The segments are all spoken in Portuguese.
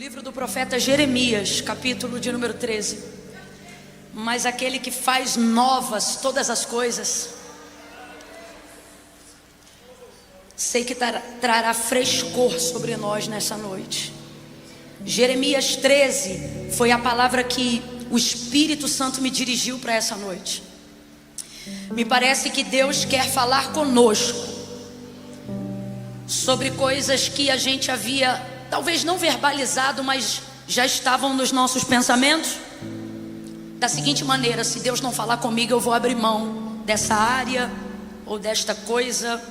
livro do profeta Jeremias, capítulo de número 13. Mas aquele que faz novas todas as coisas, sei que trará frescor sobre nós nessa noite. Jeremias 13 foi a palavra que o Espírito Santo me dirigiu para essa noite. Me parece que Deus quer falar conosco sobre coisas que a gente havia talvez não verbalizado, mas já estavam nos nossos pensamentos. Da seguinte maneira: se Deus não falar comigo, eu vou abrir mão dessa área, ou desta coisa,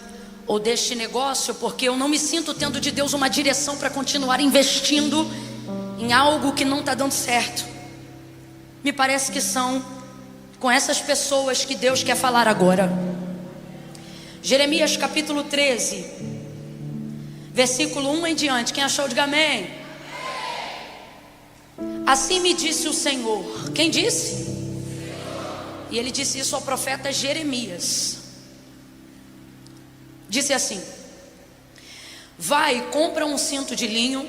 ou deste negócio, porque eu não me sinto tendo de Deus uma direção para continuar investindo em algo que não está dando certo. Me parece que são com essas pessoas que Deus quer falar agora. Jeremias capítulo 13, versículo 1 em diante. Quem achou, diga amém. Assim me disse o Senhor. Quem disse? E ele disse isso ao profeta Jeremias. Disse assim: vai, compra um cinto de linho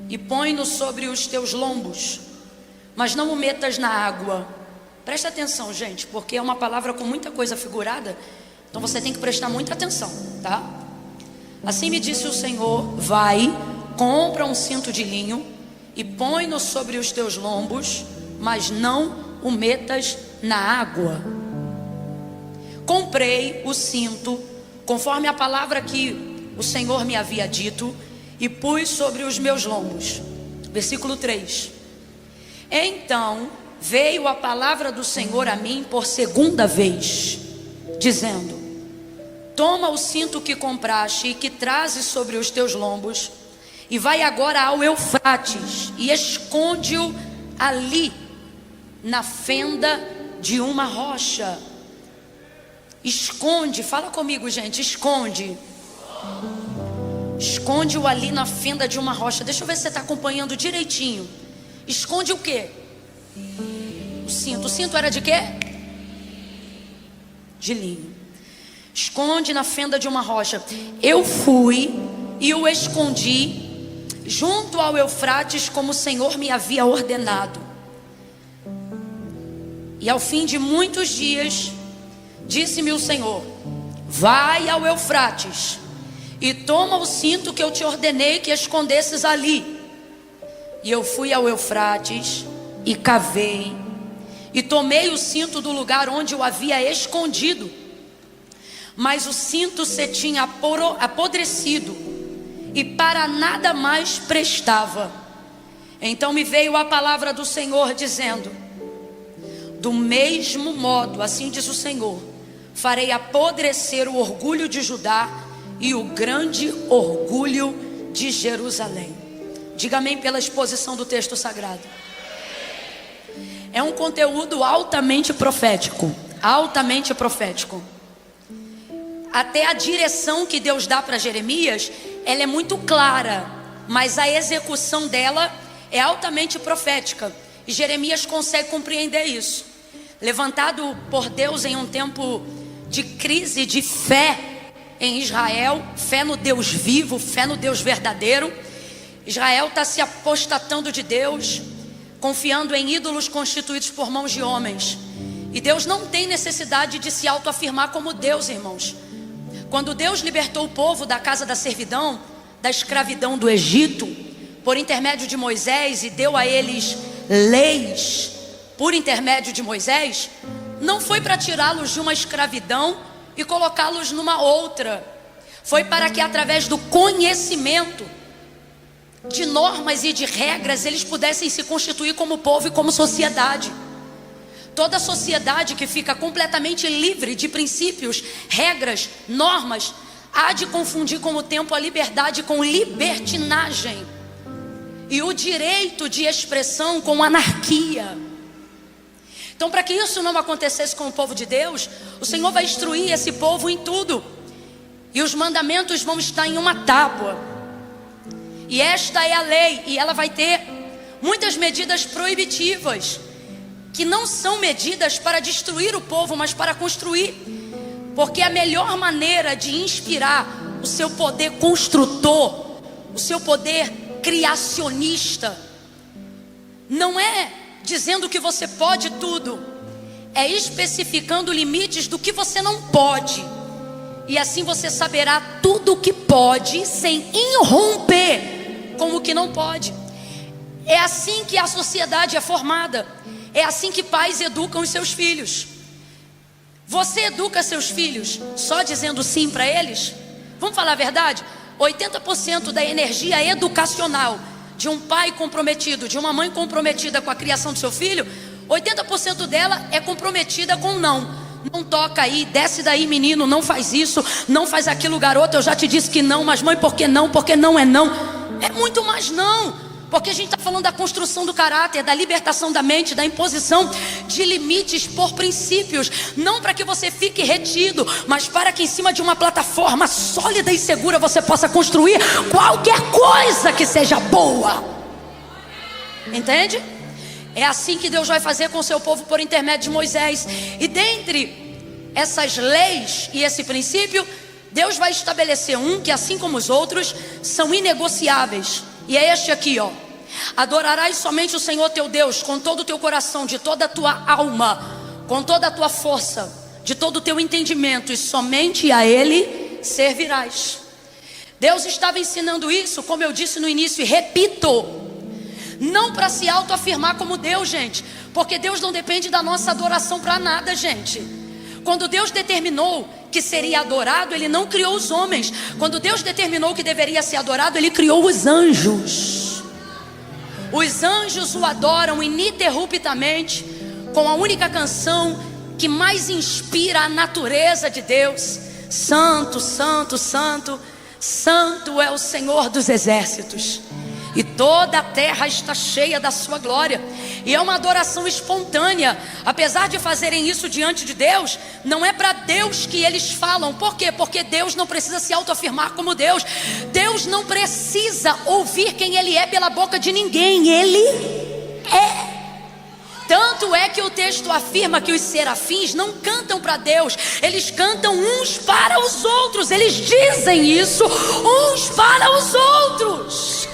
e põe-no sobre os teus lombos, mas não o metas na água. Presta atenção, gente, porque é uma palavra com muita coisa figurada, então você tem que prestar muita atenção, tá? Assim me disse o Senhor: vai, compra um cinto de linho e põe-no sobre os teus lombos, mas não o metas na água. Comprei o cinto conforme a palavra que o Senhor me havia dito e pus sobre os meus lombos. Versículo 3. Então veio a palavra do Senhor a mim por segunda vez, dizendo: toma o cinto que compraste e que trazes sobre os teus lombos, e vai agora ao Eufrates e esconde-o ali na fenda de uma rocha. Esconde, fala comigo, gente, esconde. Esconde-o ali na fenda de uma rocha. Deixa eu ver se você está acompanhando direitinho. Esconde o quê? O cinto. O cinto era de quê? De linho. Esconde na fenda de uma rocha. Eu fui e o escondi junto ao Eufrates, como o Senhor me havia ordenado. E ao fim de muitos dias, disse-me o Senhor: vai ao Eufrates e toma o cinto que eu te ordenei que escondesses ali. E eu fui ao Eufrates e cavei e tomei o cinto do lugar onde o havia escondido, mas o cinto se tinha apodrecido e para nada mais prestava. Então me veio a palavra do Senhor dizendo: do mesmo modo, assim diz o Senhor, farei apodrecer o orgulho de Judá e o grande orgulho de Jerusalém. Diga amém pela exposição do texto sagrado. É um conteúdo altamente profético. Altamente profético. Até a direção que Deus dá para Jeremias, ela é muito clara, mas a execução dela é altamente profética. E Jeremias consegue compreender isso. Levantado por Deus em um tempo de crise de fé em Israel, fé no Deus vivo, fé no Deus verdadeiro. Israel está se apostatando de Deus, confiando em ídolos constituídos por mãos de homens. E Deus não tem necessidade de se autoafirmar como Deus, irmãos. Quando Deus libertou o povo da casa da servidão, da escravidão do Egito, por intermédio de Moisés, e deu a eles leis por intermédio de Moisés, não foi para tirá-los de uma escravidão e colocá-los numa outra. Foi para que através do conhecimento de normas e de regras eles pudessem se constituir como povo e como sociedade. Toda sociedade que fica completamente livre de princípios, regras, normas, há de confundir com o tempo a liberdade com libertinagem e o direito de expressão com anarquia. Então, para que isso não acontecesse com o povo de Deus, o Senhor vai instruir esse povo em tudo. E os mandamentos vão estar em uma tábua. E esta é a lei. E ela vai ter muitas medidas proibitivas, que não são medidas para destruir o povo, mas para construir. Porque a melhor maneira de inspirar o seu poder construtor, o seu poder criacionista. Não é dizendo que você pode tudo, é especificando limites do que você não pode. E assim você saberá tudo o que pode, sem irromper com o que não pode. É assim que a sociedade é formada. É assim que pais educam os seus filhos. Você educa seus filhos só dizendo sim para eles? Vamos falar a verdade? 80% da energia educacional de um pai comprometido, de uma mãe comprometida com a criação do seu filho, 80% dela é comprometida com não. Não toca aí, desce daí menino, não faz isso, não faz aquilo garoto, eu já te disse que não, mas mãe, por que não? Porque não é não. É muito mais não. Porque a gente está falando da construção do caráter, da libertação da mente, da imposição de limites por princípios. Não para que você fique retido, mas para que em cima de uma plataforma sólida e segura você possa construir qualquer coisa que seja boa. Entende? É assim que Deus vai fazer com o seu povo por intermédio de Moisés. E dentre essas leis e esse princípio, Deus vai estabelecer um que, assim como os outros, são inegociáveis. E é este aqui, ó: adorarás somente o Senhor teu Deus com todo o teu coração, de toda a tua alma, com toda a tua força, de todo o teu entendimento, e somente a Ele servirás. Deus estava ensinando isso, como eu disse no início, e repito, não para se autoafirmar como Deus, gente, porque Deus não depende da nossa adoração para nada, gente. Quando Deus determinou que seria adorado, Ele não criou os homens. Quando Deus determinou que deveria ser adorado, Ele criou os anjos. Os anjos o adoram ininterruptamente, com a única canção que mais inspira a natureza de Deus: Santo, Santo, Santo, Santo é o Senhor dos exércitos, e toda a terra está cheia da sua glória. E é uma adoração espontânea. Apesar de fazerem isso diante de Deus, não é para Deus que eles falam. Por quê? Porque Deus não precisa se autoafirmar como Deus. Deus não precisa ouvir quem Ele é pela boca de ninguém. Ele é. Tanto é que o texto afirma que os serafins não cantam para Deus, eles cantam uns para os outros. Eles dizem isso, uns para os outros.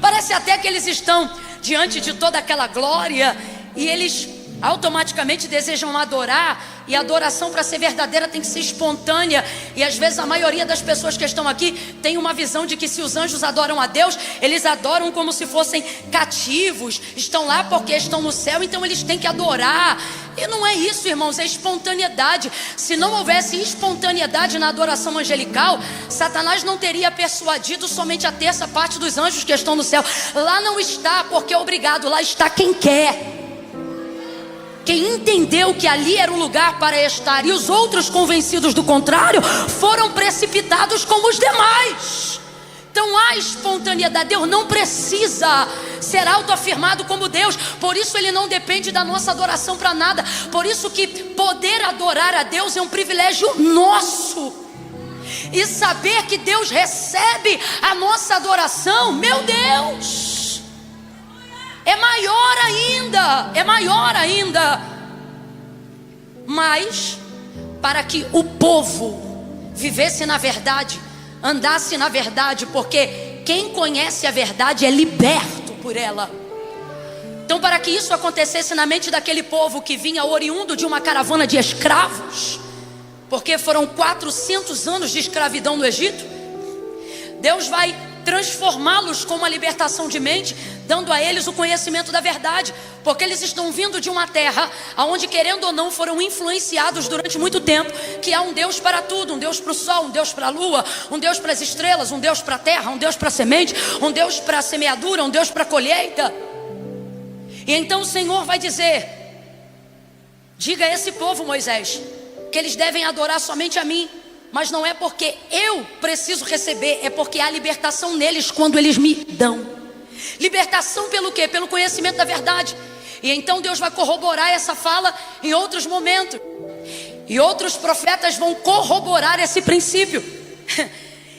Parece até que eles estão diante de toda aquela glória e eles automaticamente desejam adorar. E a adoração, para ser verdadeira, tem que ser espontânea. E às vezes a maioria das pessoas que estão aqui tem uma visão de que se os anjos adoram a Deus, eles adoram como se fossem cativos, estão lá porque estão no céu, então eles têm que adorar. E não é isso, irmãos, é espontaneidade. Se não houvesse espontaneidade na adoração angelical, Satanás não teria persuadido somente a terça parte dos anjos que estão no céu. Lá não está porque é obrigado, lá está quem quer. Quem entendeu que ali era o lugar para estar, e os outros, convencidos do contrário, foram precipitados como os demais. Então há espontaneidade. Deus não precisa ser autoafirmado como Deus. Por isso Ele não depende da nossa adoração para nada. Por isso que poder adorar a Deus é um privilégio nosso. E saber que Deus recebe a nossa adoração, meu Deus, é maior ainda, é maior ainda. Mas para que o povo vivesse na verdade, andasse na verdade, porque quem conhece a verdade é liberto por ela. Então, para que isso acontecesse na mente daquele povo que vinha oriundo de uma caravana de escravos, porque foram 400 anos de escravidão no Egito, Deus vai transformá-los com uma libertação de mente, dando a eles o conhecimento da verdade, porque eles estão vindo de uma terra onde, querendo ou não, foram influenciados durante muito tempo que há um Deus para tudo, um Deus para o sol, um Deus para a lua, um Deus para as estrelas, um Deus para a terra, um Deus para a semente, um Deus para a semeadura, um Deus para a colheita. E então o Senhor vai dizer: diga a esse povo, Moisés, que eles devem adorar somente a mim. Mas não é porque eu preciso receber, é porque há libertação neles quando eles me dão. Libertação pelo quê? Pelo conhecimento da verdade. E então Deus vai corroborar essa fala em outros momentos. E outros profetas vão corroborar esse princípio.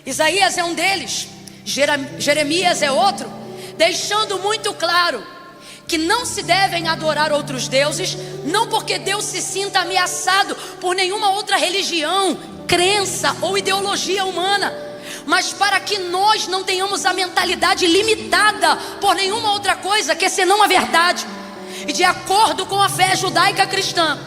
Isaías é um deles, Jeremias é outro, deixando muito claro que não se devem adorar outros deuses, não porque Deus se sinta ameaçado por nenhuma outra religião, crença ou ideologia humana, mas para que nós não tenhamos a mentalidade limitada por nenhuma outra coisa que senão a verdade. E de acordo com a fé judaica cristã,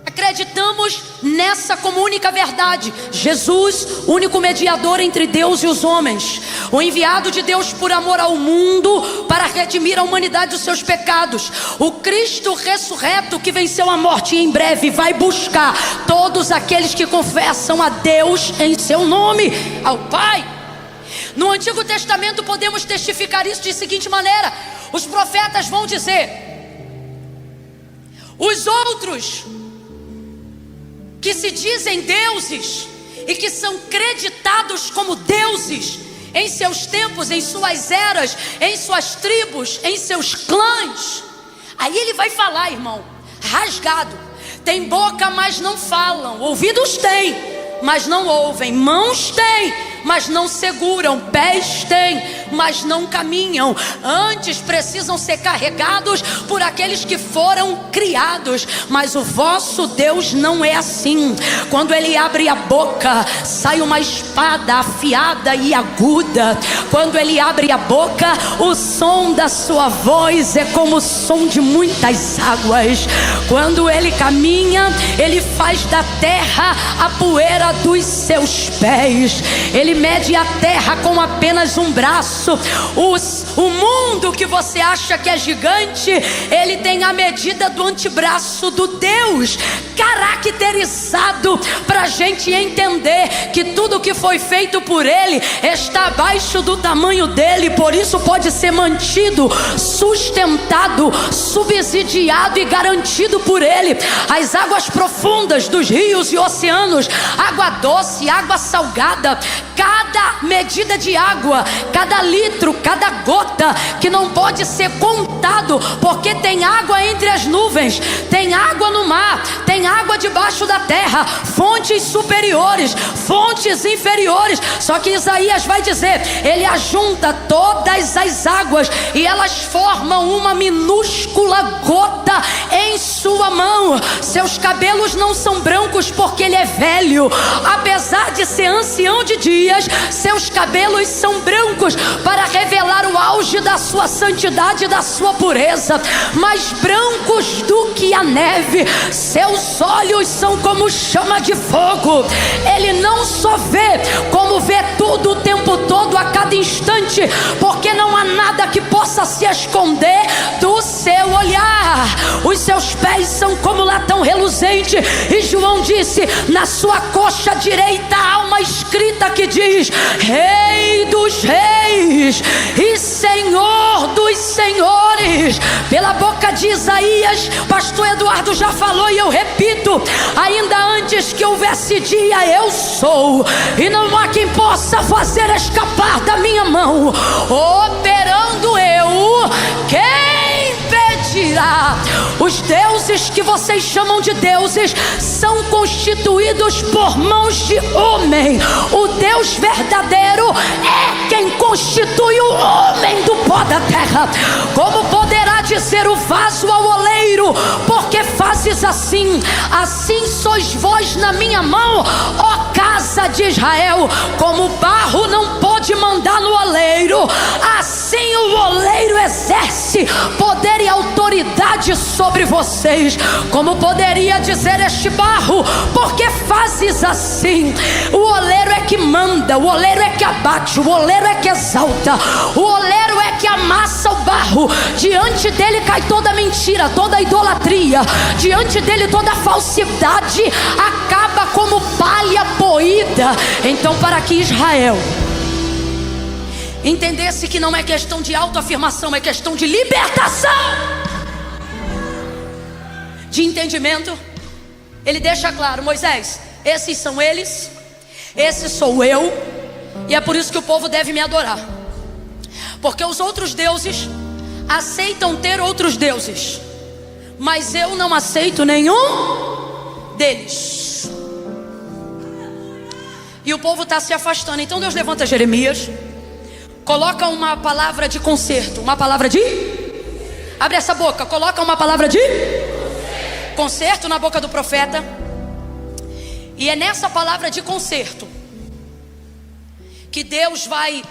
acreditamos nessa como única verdade: Jesus, único mediador entre Deus e os homens, o enviado de Deus por amor ao mundo para redimir a humanidade dos seus pecados, o Cristo ressurreto que venceu a morte e em breve vai buscar todos aqueles que confessam a Deus em seu nome, ao Pai. No Antigo Testamento podemos testificar isso de seguinte maneira: os profetas vão dizer: os outros que se dizem deuses e que são creditados como deuses em seus tempos, em suas eras, em suas tribos, em seus clãs. Aí ele vai falar, irmão, rasgado: tem boca, mas não falam; ouvidos têm, mas não ouvem; mãos têm, mas não seguram; pés têm, mas não caminham. Antes precisam ser carregados por aqueles que foram criados. Mas o vosso Deus não é assim. Quando Ele abre a boca, sai uma espada afiada e aguda. Quando Ele abre a boca, o som da sua voz é como o som de muitas águas. Quando Ele caminha, Ele faz da terra a poeira dos seus pés. Ele mede a terra com apenas um braço. O mundo que você acha que é gigante, ele tem a medida do antebraço do Deus, caracterizado para a gente entender que tudo que foi feito por Ele está abaixo do tamanho dele. Por isso pode ser mantido, sustentado, subsidiado e garantido por Ele. As águas profundas dos rios e oceanos, água doce, água salgada, cada medida de água, cada litro, cada gota, que não pode ser contado, porque tem água entre as nuvens, tem água no mar, tem água debaixo da terra, fontes superiores, fontes inferiores. Só que Isaías vai dizer: Ele ajunta todas as águas e elas formam uma minúscula gota em sua mão. Seus cabelos não são brancos porque Ele é velho, apesar de ser ancião de dias, seus cabelos são brancos para revelar o auge da sua santidade e da sua pureza, mais brancos do que a neve. Seus olhos são como chama de fogo. Ele não só vê, como vê tudo o tempo todo, a cada instante, porque não há nada que possa se esconder do seu olhar. Os seus pés são como latão reluzente, e João disse: na sua coxa direita há uma escrita que diz: Rei dos reis e Senhor dos senhores. Pela boca de Isaías, pastor Eduardo já falou e eu repito: ainda antes que houvesse dia, eu sou, e não há quem possa fazer escapar da minha mão. Operando eu, quem impedirá? Os deuses que vocês chamam de deuses são constituídos por mãos de homem. O Deus verdadeiro é quem constitui o homem do pó da terra. Como poderá dizer o vaso ao oleiro: porque fazes assim? Assim sois vós na minha mão, ó casa de Israel. Como o barro não pode mandar no oleiro, assim o oleiro exerce poder e autoridade sobre vocês. Como poderia dizer este barro: porque fazes assim? O oleiro é que manda, o oleiro é que abate, o oleiro é que exalta, o oleiro é que amassa o barro. Diante dele cai toda mentira, toda idolatria, diante dele toda falsidade acaba como palha poída. Então, para que Israel entendesse que não é questão de autoafirmação, é questão de libertação, de entendimento, ele deixa claro: Moisés, esses são eles, esse sou eu, e é por isso que o povo deve me adorar. Porque os outros deuses aceitam ter outros deuses, mas eu não aceito nenhum deles. E o povo está se afastando. Então Deus levanta Jeremias, coloca uma palavra de conserto, uma palavra de... abre essa boca, coloca uma palavra de conserto na boca do profeta. E é nessa palavra de conserto que Deus vai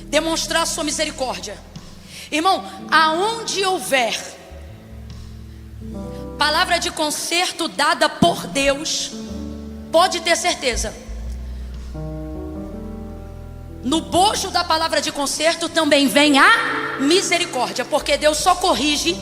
demonstrar a sua misericórdia. Irmão, aonde houver palavra de conserto dada por Deus, pode ter certeza, no bojo da palavra de conserto também vem a misericórdia, porque Deus só corrige,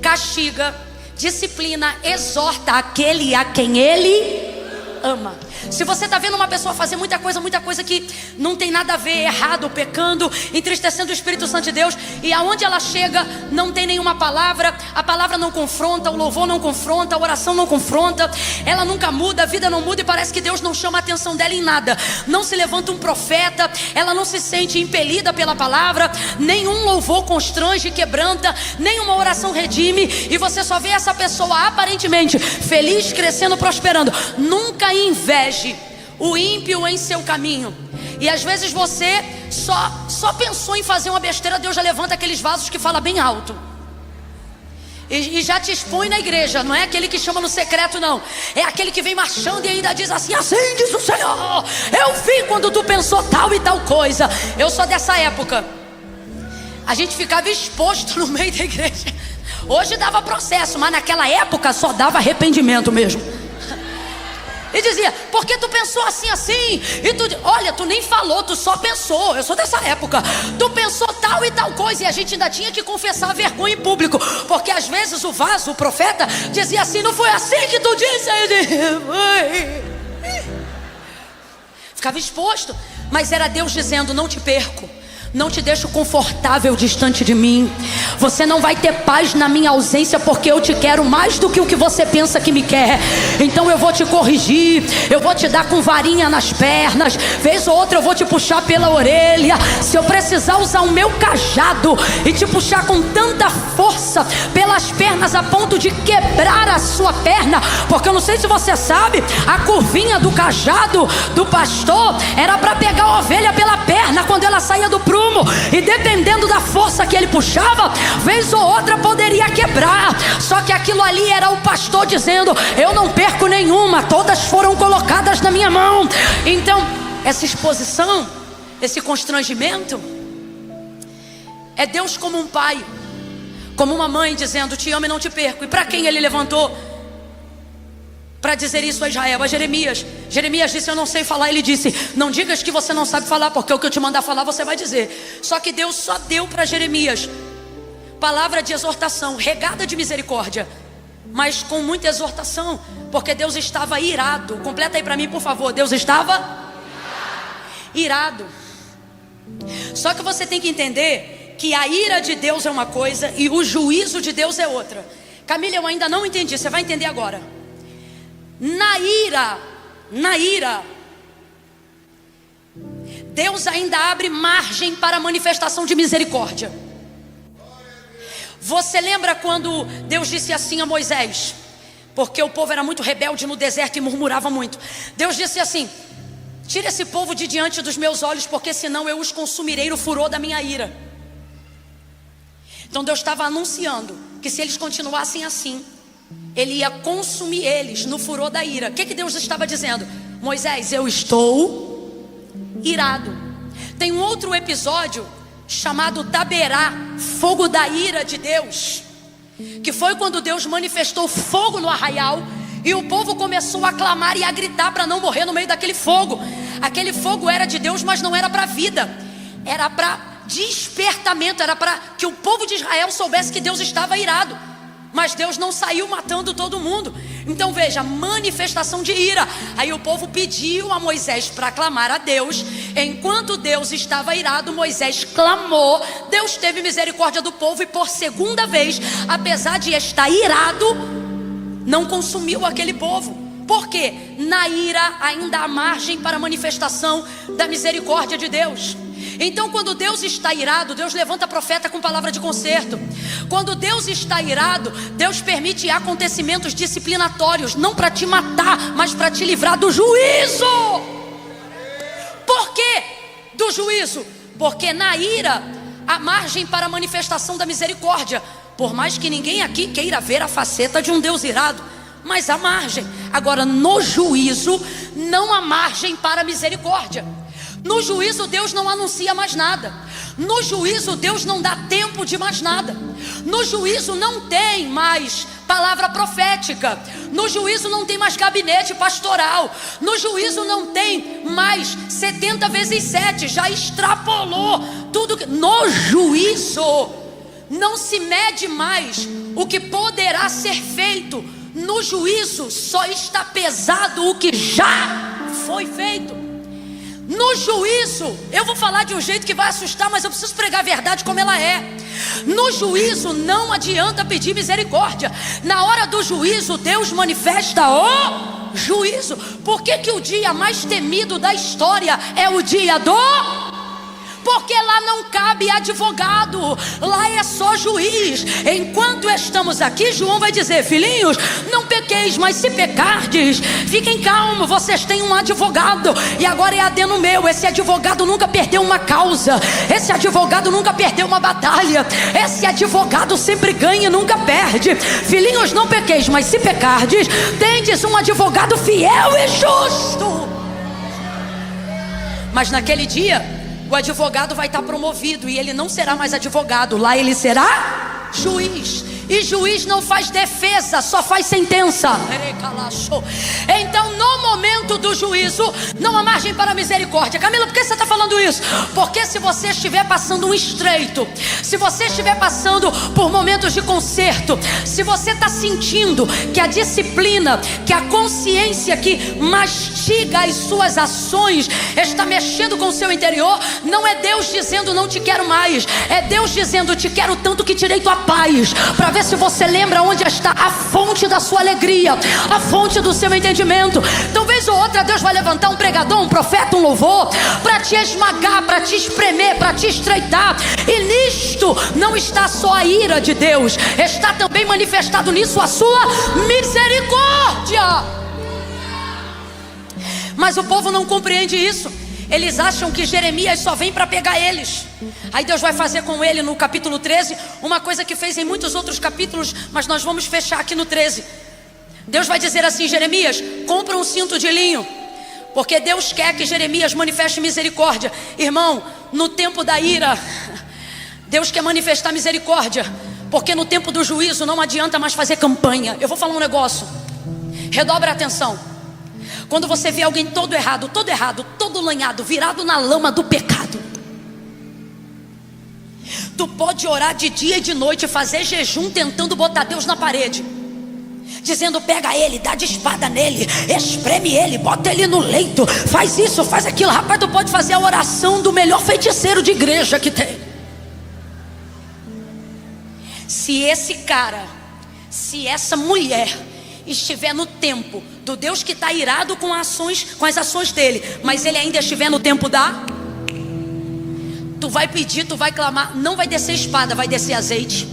castiga, disciplina, exorta aquele a quem Ele ama. Se você está vendo uma pessoa fazer muita coisa que não tem nada a ver, errado, pecando, entristecendo o Espírito Santo de Deus, e aonde ela chega não tem nenhuma palavra, a palavra não confronta, o louvor não confronta, a oração não confronta, ela nunca muda, a vida não muda, e parece que Deus não chama a atenção dela em nada. Não se levanta um profeta, ela não se sente impelida pela palavra, nenhum louvor constrange, quebranta, nenhuma oração redime, e você só vê essa pessoa aparentemente feliz, crescendo, prosperando. Nunca inveje o ímpio em seu caminho. E às vezes você só pensou em fazer uma besteira, Deus já levanta aqueles vasos que fala bem alto e já te expõe na igreja. Não é aquele que chama no secreto, não. É aquele que vem marchando e ainda diz assim: assim diz o Senhor, eu vi quando tu pensou tal e tal coisa. Eu sou dessa época. A gente ficava exposto no meio da igreja. Hoje dava processo, mas naquela época só dava arrependimento mesmo. E dizia: porque tu pensou assim? E tu, olha, tu nem falou, tu só pensou. Eu sou dessa época. Tu pensou tal e tal coisa. E a gente ainda tinha que confessar a vergonha em público, porque às vezes o vaso, o profeta, dizia assim: não foi assim que tu disse? Ficava exposto. Mas era Deus dizendo: não te perco, não te deixo confortável distante de mim. Você não vai ter paz na minha ausência, porque eu te quero mais do que o que você pensa que me quer. Então eu vou te corrigir, eu vou te dar com varinha nas pernas, vez ou outra eu vou te puxar pela orelha. Se eu precisar usar o meu cajado e te puxar com tanta força pelas pernas a ponto de quebrar a sua perna, porque eu não sei se você sabe, a curvinha do cajado do pastor era para pegar a ovelha pela perna quando ela saía do prumo. E dependendo da força que ele puxava, vez ou outra poderia quebrar. Só que aquilo ali era o pastor dizendo: eu não perco nenhuma, todas foram colocadas na minha mão. Então essa exposição, esse constrangimento, é Deus como um pai, como uma mãe dizendo: te amo e não te perco. E para quem ele levantou para dizer isso a Israel? A Jeremias. Jeremias disse: eu não sei falar. Ele disse: não digas que você não sabe falar, porque o que eu te mandar falar você vai dizer. Só que Deus só deu para Jeremias palavra de exortação, regada de misericórdia, mas com muita exortação, porque Deus estava irado. Completa aí para mim, por favor. Deus estava irado. Só que você tem que entender que a ira de Deus é uma coisa e o juízo de Deus é outra. Camila, eu ainda não entendi, você vai entender agora. Na ira, Deus ainda abre margem para a manifestação de misericórdia. Você lembra quando Deus disse assim a Moisés, porque o povo era muito rebelde no deserto e murmurava muito. Deus disse assim: tira esse povo de diante dos meus olhos, porque senão eu os consumirei no furor da minha ira. Então Deus estava anunciando que se eles continuassem assim, Ele ia consumir eles no furor da ira. O que Deus estava dizendo? Moisés, eu estou irado. Tem um outro episódio chamado Taberá, fogo da ira de Deus, que foi quando Deus manifestou fogo no arraial e o povo começou a clamar e a gritar para não morrer no meio daquele fogo. Aquele fogo era de Deus, mas não era para vida, era para despertamento, era para que o povo de Israel soubesse que Deus estava irado. Mas Deus não saiu matando todo mundo. Então veja, manifestação de ira. Aí o povo pediu a Moisés para clamar a Deus. Enquanto Deus estava irado, Moisés clamou. Deus teve misericórdia do povo e por segunda vez, apesar de estar irado, não consumiu aquele povo. Por quê? Na ira ainda há margem para a manifestação da misericórdia de Deus. Então quando Deus está irado, Deus levanta profeta com palavra de conserto. Quando Deus está irado, Deus permite acontecimentos disciplinatórios, não para te matar, mas para te livrar do juízo. Por quê do juízo? Porque na ira há margem para a manifestação da misericórdia. Por mais que ninguém aqui queira ver a faceta de um Deus irado, mas há margem. Agora no juízo não há margem para a misericórdia. No juízo Deus não anuncia mais nada. No juízo Deus não dá tempo de mais nada. No juízo não tem mais palavra profética. No juízo não tem mais gabinete pastoral. No juízo não tem mais 70 vezes 7. Já extrapolou tudo. No juízo não se mede mais o que poderá ser feito. No juízo só está pesado o que já foi feito. No juízo, eu vou falar de um jeito que vai assustar, mas eu preciso pregar a verdade como ela é. No juízo não adianta pedir misericórdia. Na hora do juízo, Deus manifesta o juízo. Por que que o dia mais temido da história é o dia do... Porque lá não cabe advogado, lá é só juiz. Enquanto estamos aqui, João vai dizer: filhinhos, não pequeis, mas se pecardes, fiquem calmos, vocês têm um advogado. E agora é adendo meu, esse advogado nunca perdeu uma causa, esse advogado nunca perdeu uma batalha, esse advogado sempre ganha e nunca perde. Filhinhos, não pequeis, mas se pecardes, tendes um advogado fiel e justo. Mas naquele dia o advogado vai estar promovido e ele não será mais advogado. Lá ele será juiz. E juiz não faz defesa, só faz sentença. Então no momento do juízo não há margem para misericórdia. Camila, por que você está falando isso? Porque se você estiver passando um estreito, se você estiver passando por momentos de conserto, se você está sentindo que a disciplina, que a consciência que mastiga as suas ações está mexendo com o seu interior, não é Deus dizendo não te quero mais, é Deus dizendo te quero tanto que tirei tua paz, para ver se você lembra onde está a fonte da sua alegria, a fonte do seu entendimento. Então vez ou outra Deus vai levantar um pregador, um profeta, um louvor, para te esmagar, para te espremer, para te estreitar. E nisto não está só a ira de Deus, está também manifestado nisso a sua misericórdia. Mas o povo não compreende isso. Eles acham que Jeremias só vem para pegar eles. Aí Deus vai fazer com ele no capítulo 13 uma coisa que fez em muitos outros capítulos, mas nós vamos fechar aqui no 13. Deus vai dizer assim: Jeremias, compra um cinto de linho, porque Deus quer que Jeremias manifeste misericórdia. Irmão, no tempo da ira, Deus quer manifestar misericórdia, porque no tempo do juízo não adianta mais fazer campanha. Eu vou falar um negócio, redobra a atenção. Quando você vê alguém todo errado, todo lanhado, virado na lama do pecado, tu pode orar de dia e de noite, fazer jejum tentando botar Deus na parede, dizendo pega ele, dá de espada nele, espreme ele, bota ele no leito, faz isso, faz aquilo. Rapaz, tu pode fazer a oração do melhor feiticeiro de igreja que tem. Se esse cara, se essa mulher estiver no tempo do Deus que está irado com as ações dele, mas ele ainda estiver no tempo tu vai pedir, tu vai clamar, não vai descer espada, vai descer azeite,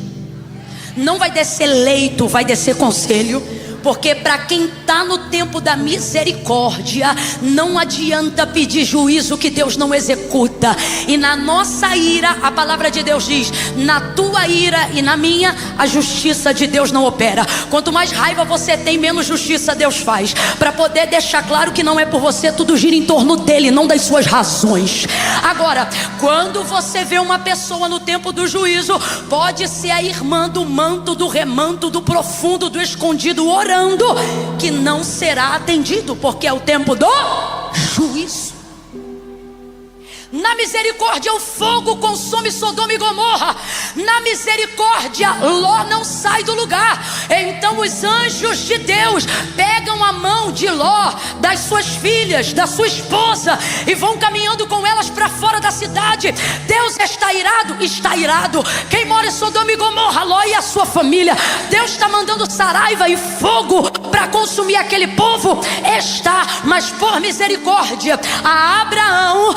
não vai descer leito, vai descer conselho. Porque para quem está no tempo da misericórdia, não adianta pedir juízo que Deus não executa. E na nossa ira, a palavra de Deus diz: na tua ira e na minha, a justiça de Deus não opera. Quanto mais raiva você tem, menos justiça Deus faz, para poder deixar claro que não é por você, tudo gira em torno dele, não das suas razões. Agora, quando você vê uma pessoa no tempo do juízo, pode ser a irmã do manto, do remanto, do profundo, do escondido, orando, que não será atendido, porque é o tempo do juízo. Na misericórdia o fogo consome Sodoma e Gomorra. Na misericórdia Ló não sai do lugar. Então os anjos de Deus pegam a mão de Ló, das suas filhas, da sua esposa, e vão caminhando com elas para fora da cidade. Deus está irado? Está irado. Quem mora em Sodoma e Gomorra? Ló e a sua família. Deus está mandando saraiva e fogo para consumir aquele povo? Está. Mas por misericórdia a Abraão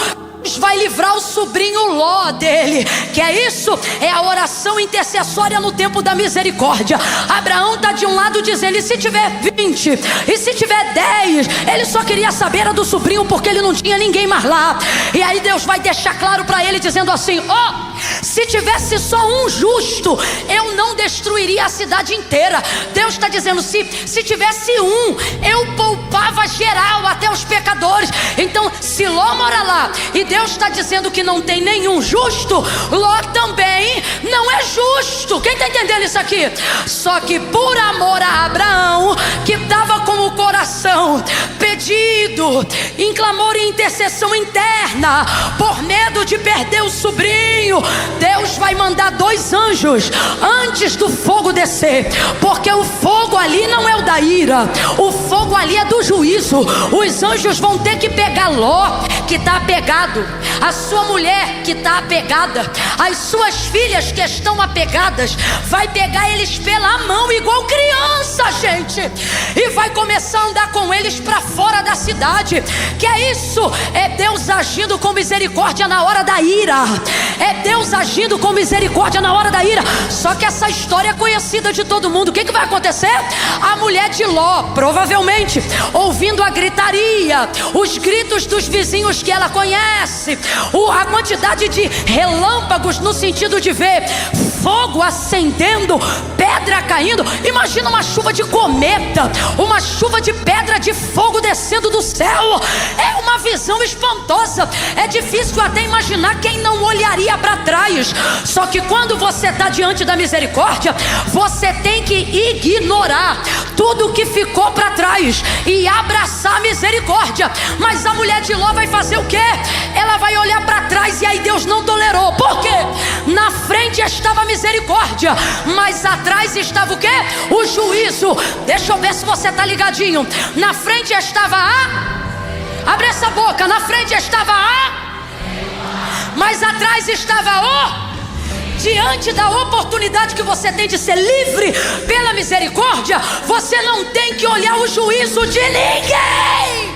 vai livrar o sobrinho Ló dele. Que é isso? É a oração intercessória no tempo da misericórdia. Abraão está de um lado dizendo: e se tiver 20? E se tiver 10? Ele só queria saber do sobrinho, porque ele não tinha ninguém mais lá. E aí Deus vai deixar claro para ele, dizendo assim: Se tivesse só um justo, eu não destruiria a cidade inteira. Deus está dizendo, se tivesse um, eu poupava geral, até os pecadores. Então se Ló mora lá e Deus está dizendo que não tem nenhum justo, Ló também não é justo. Quem está entendendo isso aqui? Só que por amor a Abraão, que estava com o coração pedido em clamor e intercessão interna, por medo de perder o sobrinho, Deus vai mandar 2 anjos antes do fogo descer, porque o fogo ali não é o da ira, o fogo ali é do juízo. Os anjos vão ter que pegar Ló, que está apegado, a sua mulher que está apegada, as suas filhas que estão apegadas, vai pegar eles pela mão igual criança, gente, e vai começar a andar com eles para fora da cidade. Que é isso? É Deus agindo com misericórdia na hora da ira. É Deus agindo com misericórdia na hora da ira. Só que essa história é conhecida de todo mundo. O que vai acontecer? A mulher de Ló, provavelmente ouvindo a gritaria, os gritos dos vizinhos que ela conhece, a quantidade de relâmpagos, no sentido de ver fogo acendendo, pedra caindo. Imagina uma chuva de cometa, uma chuva de pedra de fogo descendo do céu. É uma visão espantosa. É difícil até imaginar quem não olharia para trás. Só que quando você está diante da misericórdia, você tem que ignorar tudo que ficou para trás e abraçar a misericórdia. Mas a mulher de Ló vai fazer o quê? Ela vai olhar para trás, e aí Deus não tolerou. Por quê? Na frente estava a misericórdia, mas atrás estava o quê? O juízo. Deixa eu ver se você está ligadinho. Na frente estava abre essa boca. Na frente estava mas atrás estava diante da oportunidade que você tem de ser livre pela misericórdia, você não tem que olhar o juízo de ninguém.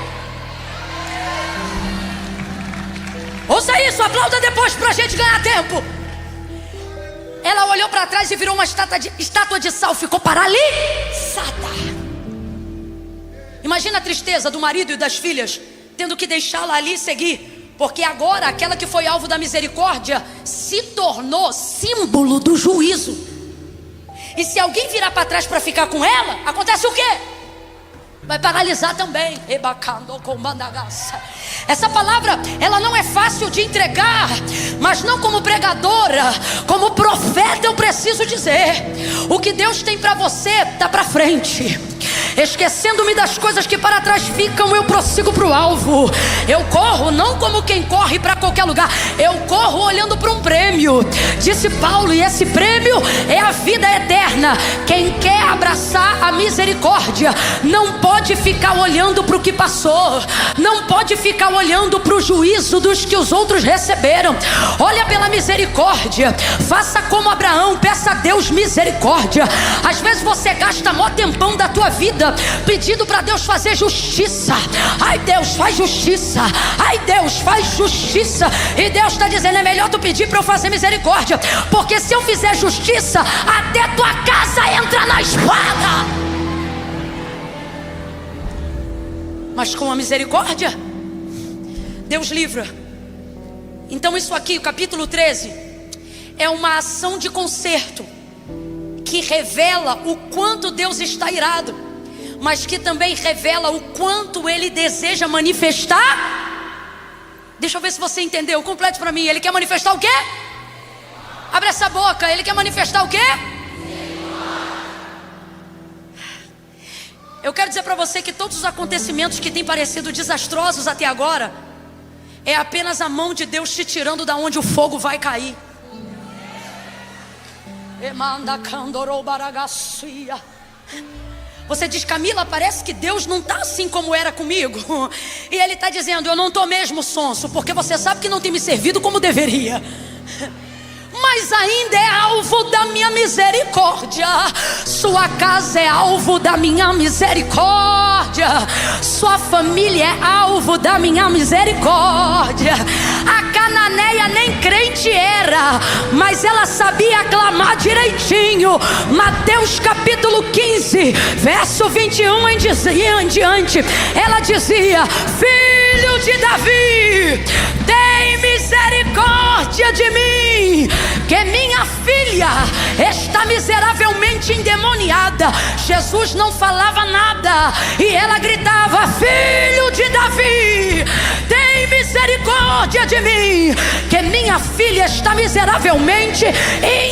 Ouça isso, aplauda depois pra gente ganhar tempo. Ela olhou para trás e virou uma estátua de sal, ficou paralisada. Imagina a tristeza do marido e das filhas, tendo que deixá-la ali e seguir, porque agora aquela que foi alvo da misericórdia se tornou símbolo do juízo. E se alguém virar para trás para ficar com ela, acontece o quê? Vai paralisar também. Essa palavra, ela não é fácil de entregar, mas não como pregadora, como profeta eu preciso dizer: o que Deus tem para você está para frente. Esquecendo-me das coisas que para trás ficam, eu prossigo para o alvo. Eu corro não como quem corre para qualquer lugar, eu corro olhando para um prêmio, disse Paulo, e esse prêmio é a vida eterna. Quem quer abraçar a misericórdia não pode ficar olhando para o que passou, não pode ficar olhando para o juízo dos que os outros receberam. Olha pela misericórdia, faça como Abraão, peça a Deus misericórdia. Às vezes você gasta mó tempão da tua vida pedindo para Deus fazer justiça. Ai, Deus, faz justiça. Ai, Deus, faz justiça. E Deus está dizendo: é melhor tu pedir para eu fazer misericórdia, porque se eu fizer justiça, até tua casa entra na espada. Mas com a misericórdia, Deus livra. Então isso aqui, o capítulo 13, é uma ação de conserto que revela o quanto Deus está irado, mas que também revela o quanto Ele deseja manifestar. Deixa eu ver se você entendeu. Complete para mim. Ele quer manifestar o quê? Abre essa boca. Ele quer manifestar o quê? Eu quero dizer para você que todos os acontecimentos que têm parecido desastrosos até agora é apenas a mão de Deus te tirando da onde o fogo vai cair. Você diz: Camila, parece que Deus não está assim como era comigo. E Ele está dizendo: eu não estou mesmo sonso, porque você sabe que não tem me servido como deveria, mas ainda é alvo da minha misericórdia. Sua casa é alvo da minha misericórdia. Sua família é alvo da minha misericórdia. A cananeia nem crente era, mas ela sabia clamar direitinho. Mateus capítulo 15, verso 21 em diante, ela dizia: Filho de Davi, tem misericórdia misericórdia de mim, que minha filha está miseravelmente endemoniada. Jesus não falava nada e ela gritava: filho de Davi, tem misericórdia de mim, que minha filha está miseravelmente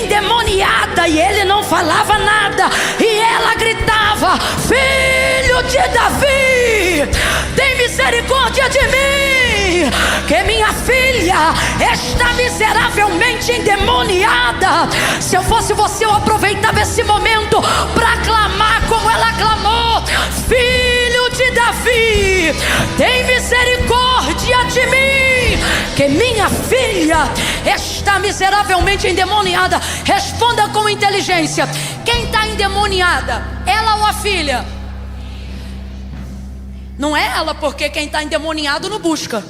endemoniada. E ele não falava nada e ela gritava: filho de Davi, tem misericórdia de mim, que minha filha está miseravelmente endemoniada. Se eu fosse você, eu aproveitava esse momento para clamar como ela clamou: filho de Davi, tem misericórdia de mim, que minha filha está miseravelmente endemoniada. Responda com inteligência: quem está endemoniada? Ela ou a filha? Não é ela, porque quem está endemoniado não busca.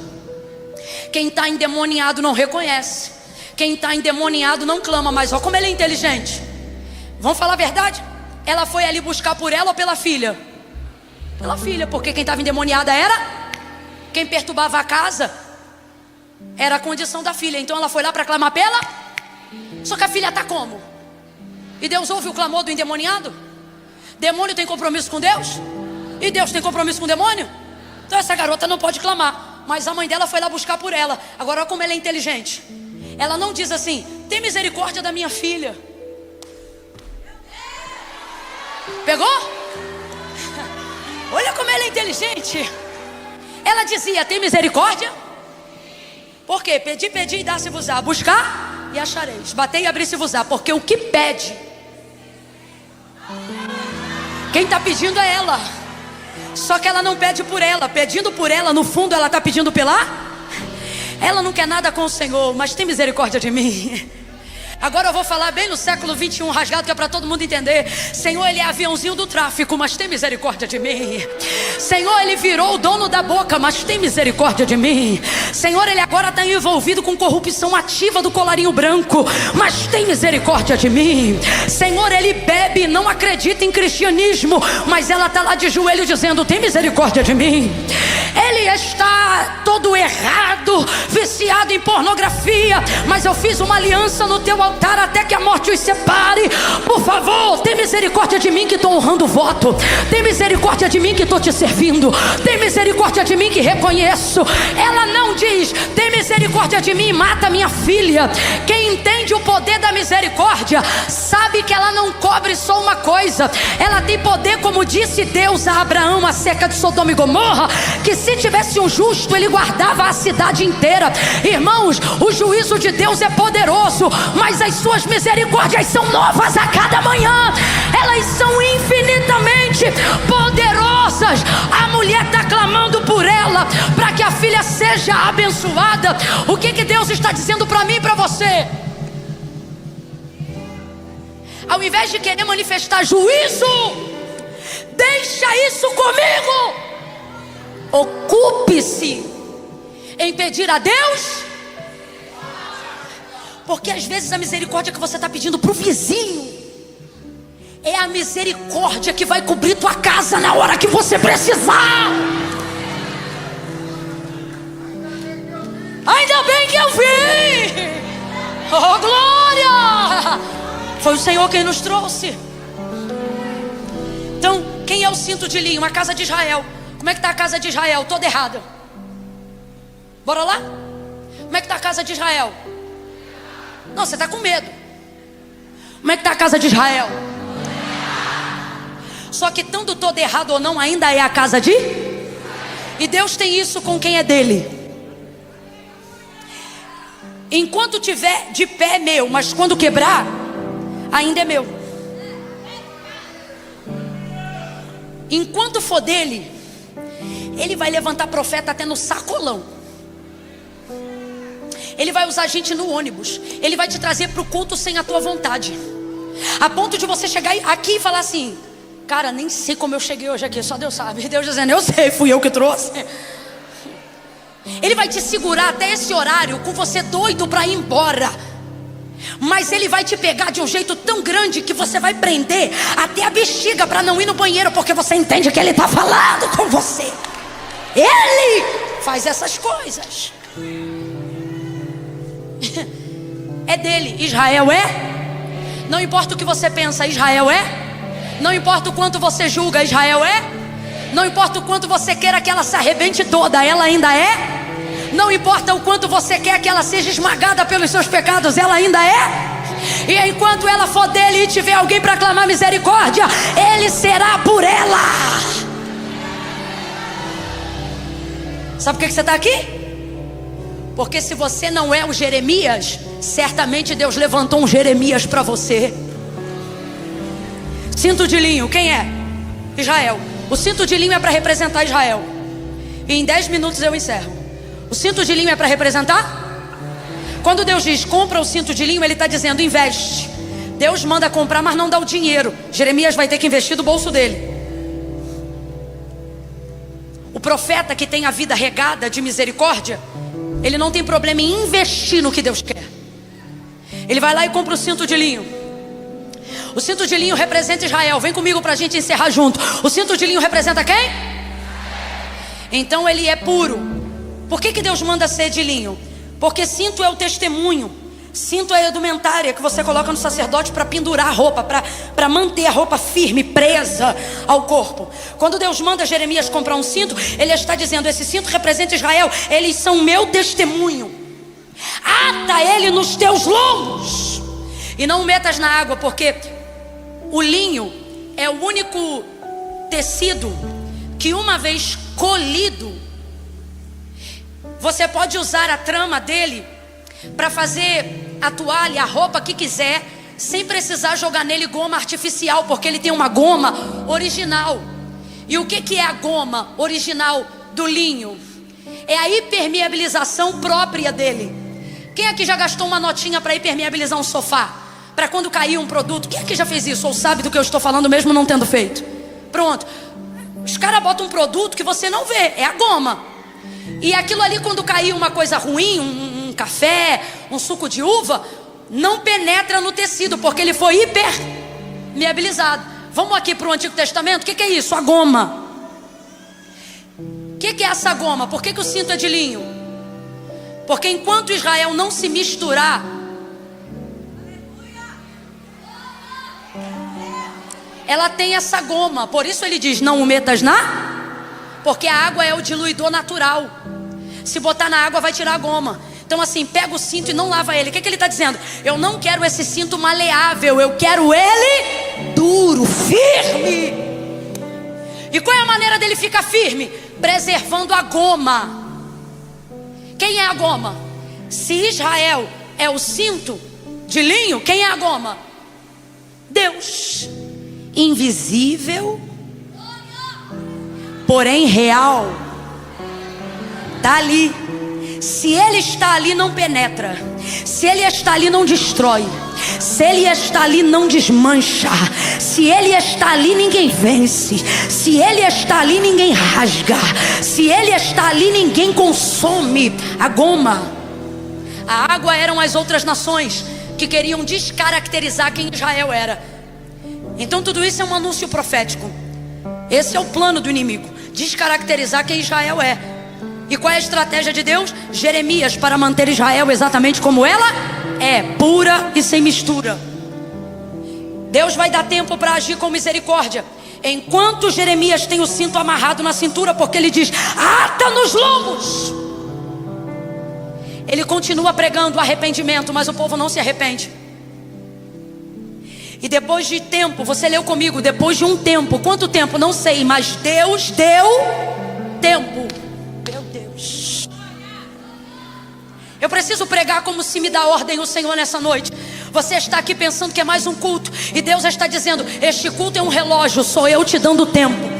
Quem está endemoniado não reconhece. Quem está endemoniado não clama. Mas olha como ele é inteligente. Vamos falar a verdade? Ela foi ali buscar por ela ou pela filha? Pela filha, porque quem estava endemoniada era quem perturbava a casa. Era a condição da filha. Então ela foi lá para clamar pela. Só que a filha está como? E Deus ouve o clamor do endemoniado? Demônio tem compromisso com Deus? E Deus tem compromisso com o demônio? Então essa garota não pode clamar. Mas a mãe dela foi lá buscar por ela. Agora olha como ela é inteligente. Ela não diz assim: tem misericórdia da minha filha. Pegou? Olha como ela é inteligente. Ela dizia: tem misericórdia? Por quê? Pedi, pedi e dá-se-vos-á. Buscar e achareis. Bater e abrir-se-vos-á. Porque o que pede, quem está pedindo é ela. Só que ela não pede por ela. Pedindo por ela, no fundo ela está pedindo pela. Ela não quer nada com o Senhor, mas tem misericórdia de mim. Agora eu vou falar bem no século 21, rasgado, que é para todo mundo entender. Senhor, ele é aviãozinho do tráfico, mas tem misericórdia de mim. Senhor, ele virou o dono da boca, mas tem misericórdia de mim. Senhor, ele agora está envolvido com corrupção ativa do colarinho branco, mas tem misericórdia de mim. Senhor, ele bebe e não acredita em cristianismo, mas ela está lá de joelho dizendo: tem misericórdia de mim. Ele está todo errado, viciado em pornografia, mas eu fiz uma aliança no teu altar até que a morte os separe. Por favor, tem misericórdia de mim que estou honrando o voto. Tem misericórdia de mim que estou te servindo. Tem misericórdia de mim que reconheço. Ela não diz: tem misericórdia de mim e mata minha filha. Quem entende o poder da misericórdia sabe que ela não cobre só uma coisa. Ela tem poder, como disse Deus a Abraão acerca de Sodoma e Gomorra, que se tivesse um justo, ele guardava a cidade inteira. Irmãos, o juízo de Deus é poderoso, mas as suas misericórdias são novas a cada manhã. Elas são infinitamente poderosas. A mulher está clamando por ela, para que a filha seja abençoada. O que Deus está dizendo para mim e para você? Ao invés de querer manifestar juízo, deixa isso comigo. Ocupe-se em pedir a Deus, porque às vezes a misericórdia que você está pedindo para o vizinho é a misericórdia que vai cobrir tua casa na hora que você precisar. Ainda bem que eu vi. Oh, glória! Foi o Senhor quem nos trouxe. Então, quem é o cinto de linho? A casa de Israel. Como é que está a casa de Israel? Toda errada. Bora lá? Como é que está a casa de Israel? Não, você está com medo. Como é que está a casa de Israel? Só que tanto todo errado ou não, ainda é a casa de. E Deus tem isso com quem é dele. Enquanto tiver de pé é meu, mas quando quebrar, ainda é meu. Enquanto for dele, ele vai levantar profeta até no sacolão. Ele vai usar gente no ônibus. Ele vai te trazer para o culto sem a tua vontade, a ponto de você chegar aqui e falar assim: cara, nem sei como eu cheguei hoje aqui, só Deus sabe. Deus dizendo: eu sei, fui eu que trouxe. Ele vai te segurar até esse horário, com você doido para ir embora. Mas ele vai te pegar de um jeito tão grande que você vai prender até a bexiga para não ir no banheiro, porque você entende que ele está falando com você. Ele faz essas coisas. é dele. Israel é. Não importa o que você pensa, Israel é. Não importa o quanto você julga, Israel é. Não importa o quanto você queira que ela se arrebente toda, ela ainda é. Não importa o quanto você quer que ela seja esmagada pelos seus pecados, ela ainda é. E enquanto ela for dele e tiver alguém para clamar misericórdia, ele será por ela. Sabe por que você está aqui? Porque se você não é o Jeremias, certamente Deus levantou um Jeremias para você. Cinto de linho, quem é? Israel. O cinto de linho é para representar Israel. E em 10 minutos eu encerro. O cinto de linho é para representar? Quando Deus diz compra o cinto de linho, Ele está dizendo investe. Deus manda comprar, mas não dá o dinheiro. Jeremias vai ter que investir do bolso dele. O profeta que tem a vida regada de misericórdia, ele não tem problema em investir no que Deus quer. Ele vai lá e compra o cinto de linho. O cinto de linho representa Israel. Vem comigo para a gente encerrar junto. O cinto de linho representa quem? Então ele é puro. Por que Deus manda ser de linho? Porque cinto é o testemunho. Cinto é a indumentária que você coloca no sacerdote para pendurar a roupa, para manter a roupa firme, presa ao corpo. Quando Deus manda Jeremias comprar um cinto, Ele está dizendo: esse cinto representa Israel, eles são meu testemunho. Ata ele nos teus lombos e não o metas na água, porque o linho é o único tecido que, uma vez colhido, você pode usar a trama dele para fazer a toalha, a roupa que quiser, sem precisar jogar nele goma artificial, porque ele tem uma goma original. E o que é a goma original do linho? É a impermeabilização própria dele. Quem aqui já gastou uma notinha para impermeabilizar um sofá? Para quando cair um produto? Quem aqui já fez isso ou sabe do que eu estou falando mesmo não tendo feito? Pronto. Os caras botam um produto que você não vê, é a goma. E aquilo ali, quando cair uma coisa ruim, um café, um suco de uva, não penetra no tecido, porque ele foi impermeabilizado. Vamos aqui para o Antigo Testamento. O que é isso? A goma. O que é essa goma? Por que o cinto é de linho? Porque enquanto Israel não se misturar, ela tem essa goma. Por isso ele diz: não o metas na... Porque a água é o diluidor natural. Se botar na água vai tirar a goma. Então assim, pega o cinto e não lava ele. O que ele está dizendo? Eu não quero esse cinto maleável, eu quero ele duro, firme. E qual é a maneira dele ficar firme? Preservando a goma. Quem é a goma? Se Israel é o cinto de linho, quem é a goma? Deus. Invisível, porém real. Está ali. Se Ele está ali, não penetra. Se Ele está ali, não destrói. Se Ele está ali, não desmancha. Se Ele está ali, ninguém vence. Se Ele está ali, ninguém rasga. Se Ele está ali, ninguém consome. A goma. A água eram as outras nações que queriam descaracterizar quem Israel era. Então tudo isso é um anúncio profético. Esse é o plano do inimigo: descaracterizar quem Israel é. E qual é a estratégia de Deus? Jeremias, para manter Israel exatamente como ela é, pura e sem mistura. Deus vai dar tempo para agir com misericórdia, enquanto Jeremias tem o cinto amarrado na cintura, porque ele diz: ata nos lombos. Ele continua pregando arrependimento, mas o povo não se arrepende. E depois de tempo, você leu comigo, depois de um tempo, quanto tempo? Não sei, mas Deus deu tempo. Meu Deus. Eu preciso pregar como se me dá ordem o Senhor nessa noite. Você está aqui pensando que é mais um culto, e Deus está dizendo: este culto é um relógio, sou eu te dando tempo.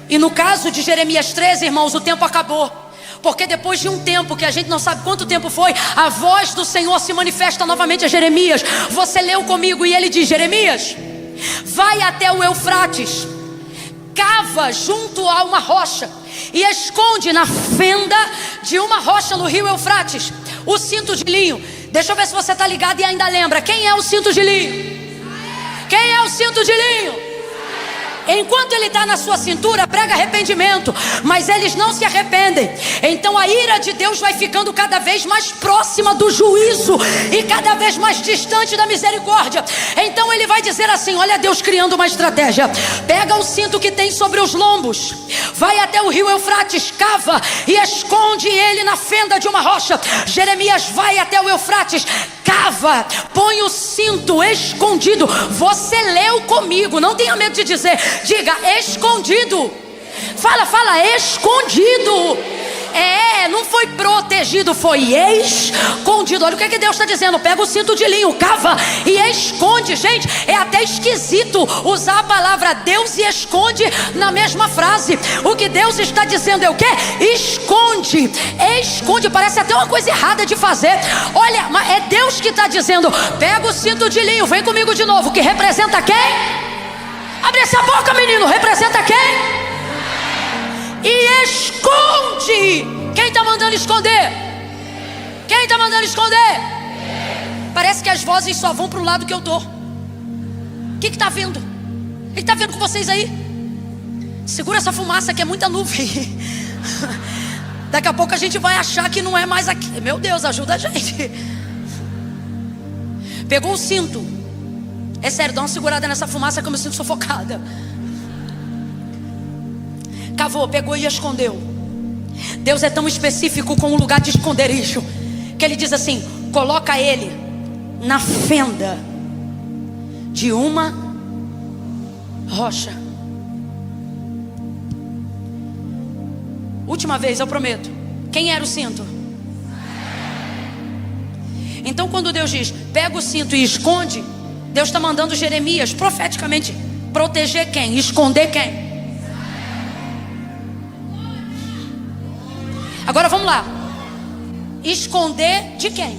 E no caso de Jeremias 13, irmãos, o tempo acabou. Porque depois de um tempo, que a gente não sabe quanto tempo foi, a voz do Senhor se manifesta novamente a Jeremias. Você leu comigo e ele diz: Jeremias, vai até o Eufrates, cava junto a uma rocha e esconde na fenda de uma rocha no rio Eufrates o cinto de linho. Deixa eu ver se você está ligado e ainda lembra. Quem é o cinto de linho? Quem é o cinto de linho? Enquanto ele está na sua cintura, prega arrependimento, mas eles não se arrependem. Então a ira de Deus vai ficando cada vez mais próxima do juízo e cada vez mais distante da misericórdia. Então ele vai dizer assim: olha Deus criando uma estratégia. Pega o cinto que tem sobre os lombos, vai até o rio Eufrates, cava e esconde ele na fenda de uma rocha. Jeremias vai até o Eufrates, cava, põe o cinto escondido. Você leu comigo, não tenha medo de dizer. Diga escondido. Fala, escondido. Não foi protegido, foi escondido. Olha o que Deus está dizendo: pega o cinto de linho, cava e esconde. Gente, é até esquisito usar a palavra Deus e esconde na mesma frase. O que Deus está dizendo é o quê? Esconde, esconde. Parece até uma coisa errada de fazer. Olha, mas é Deus que está dizendo: pega o cinto de linho, vem comigo de novo. Que representa quem? Abre essa boca, menino. Representa quem? E esconde. Quem está mandando esconder? Quem está mandando esconder? Parece que as vozes só vão para o lado que eu estou. O que está vendo? Ele está vendo com vocês aí? Segura essa fumaça que é muita nuvem. Daqui a pouco a gente vai achar que não é mais aqui. Meu Deus, ajuda a gente. Pegou o cinto. É sério, dá uma segurada nessa fumaça que eu me sinto sufocada. Cavou, pegou e escondeu. Deus é tão específico com o lugar de esconderijo que ele diz assim: coloca ele na fenda de uma rocha. Última vez, eu prometo. Quem era o cinto? Então quando Deus diz pega o cinto e esconde, Deus está mandando Jeremias profeticamente proteger quem? Esconder quem? Agora vamos lá. Esconder de quem?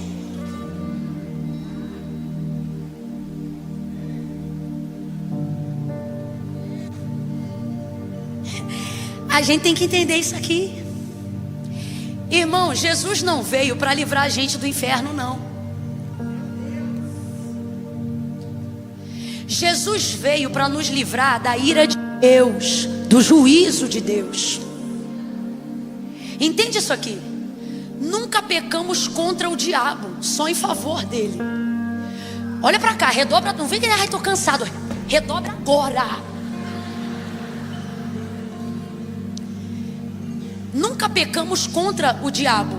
A gente tem que entender isso aqui. Irmão, Jesus não veio para livrar a gente do inferno, não. Jesus veio para nos livrar da ira de Deus, do juízo de Deus. Entende isso aqui? Nunca pecamos contra o diabo, só em favor dele. Olha para cá, redobra. Não vem que estou cansado. Redobra agora. Nunca pecamos contra o diabo.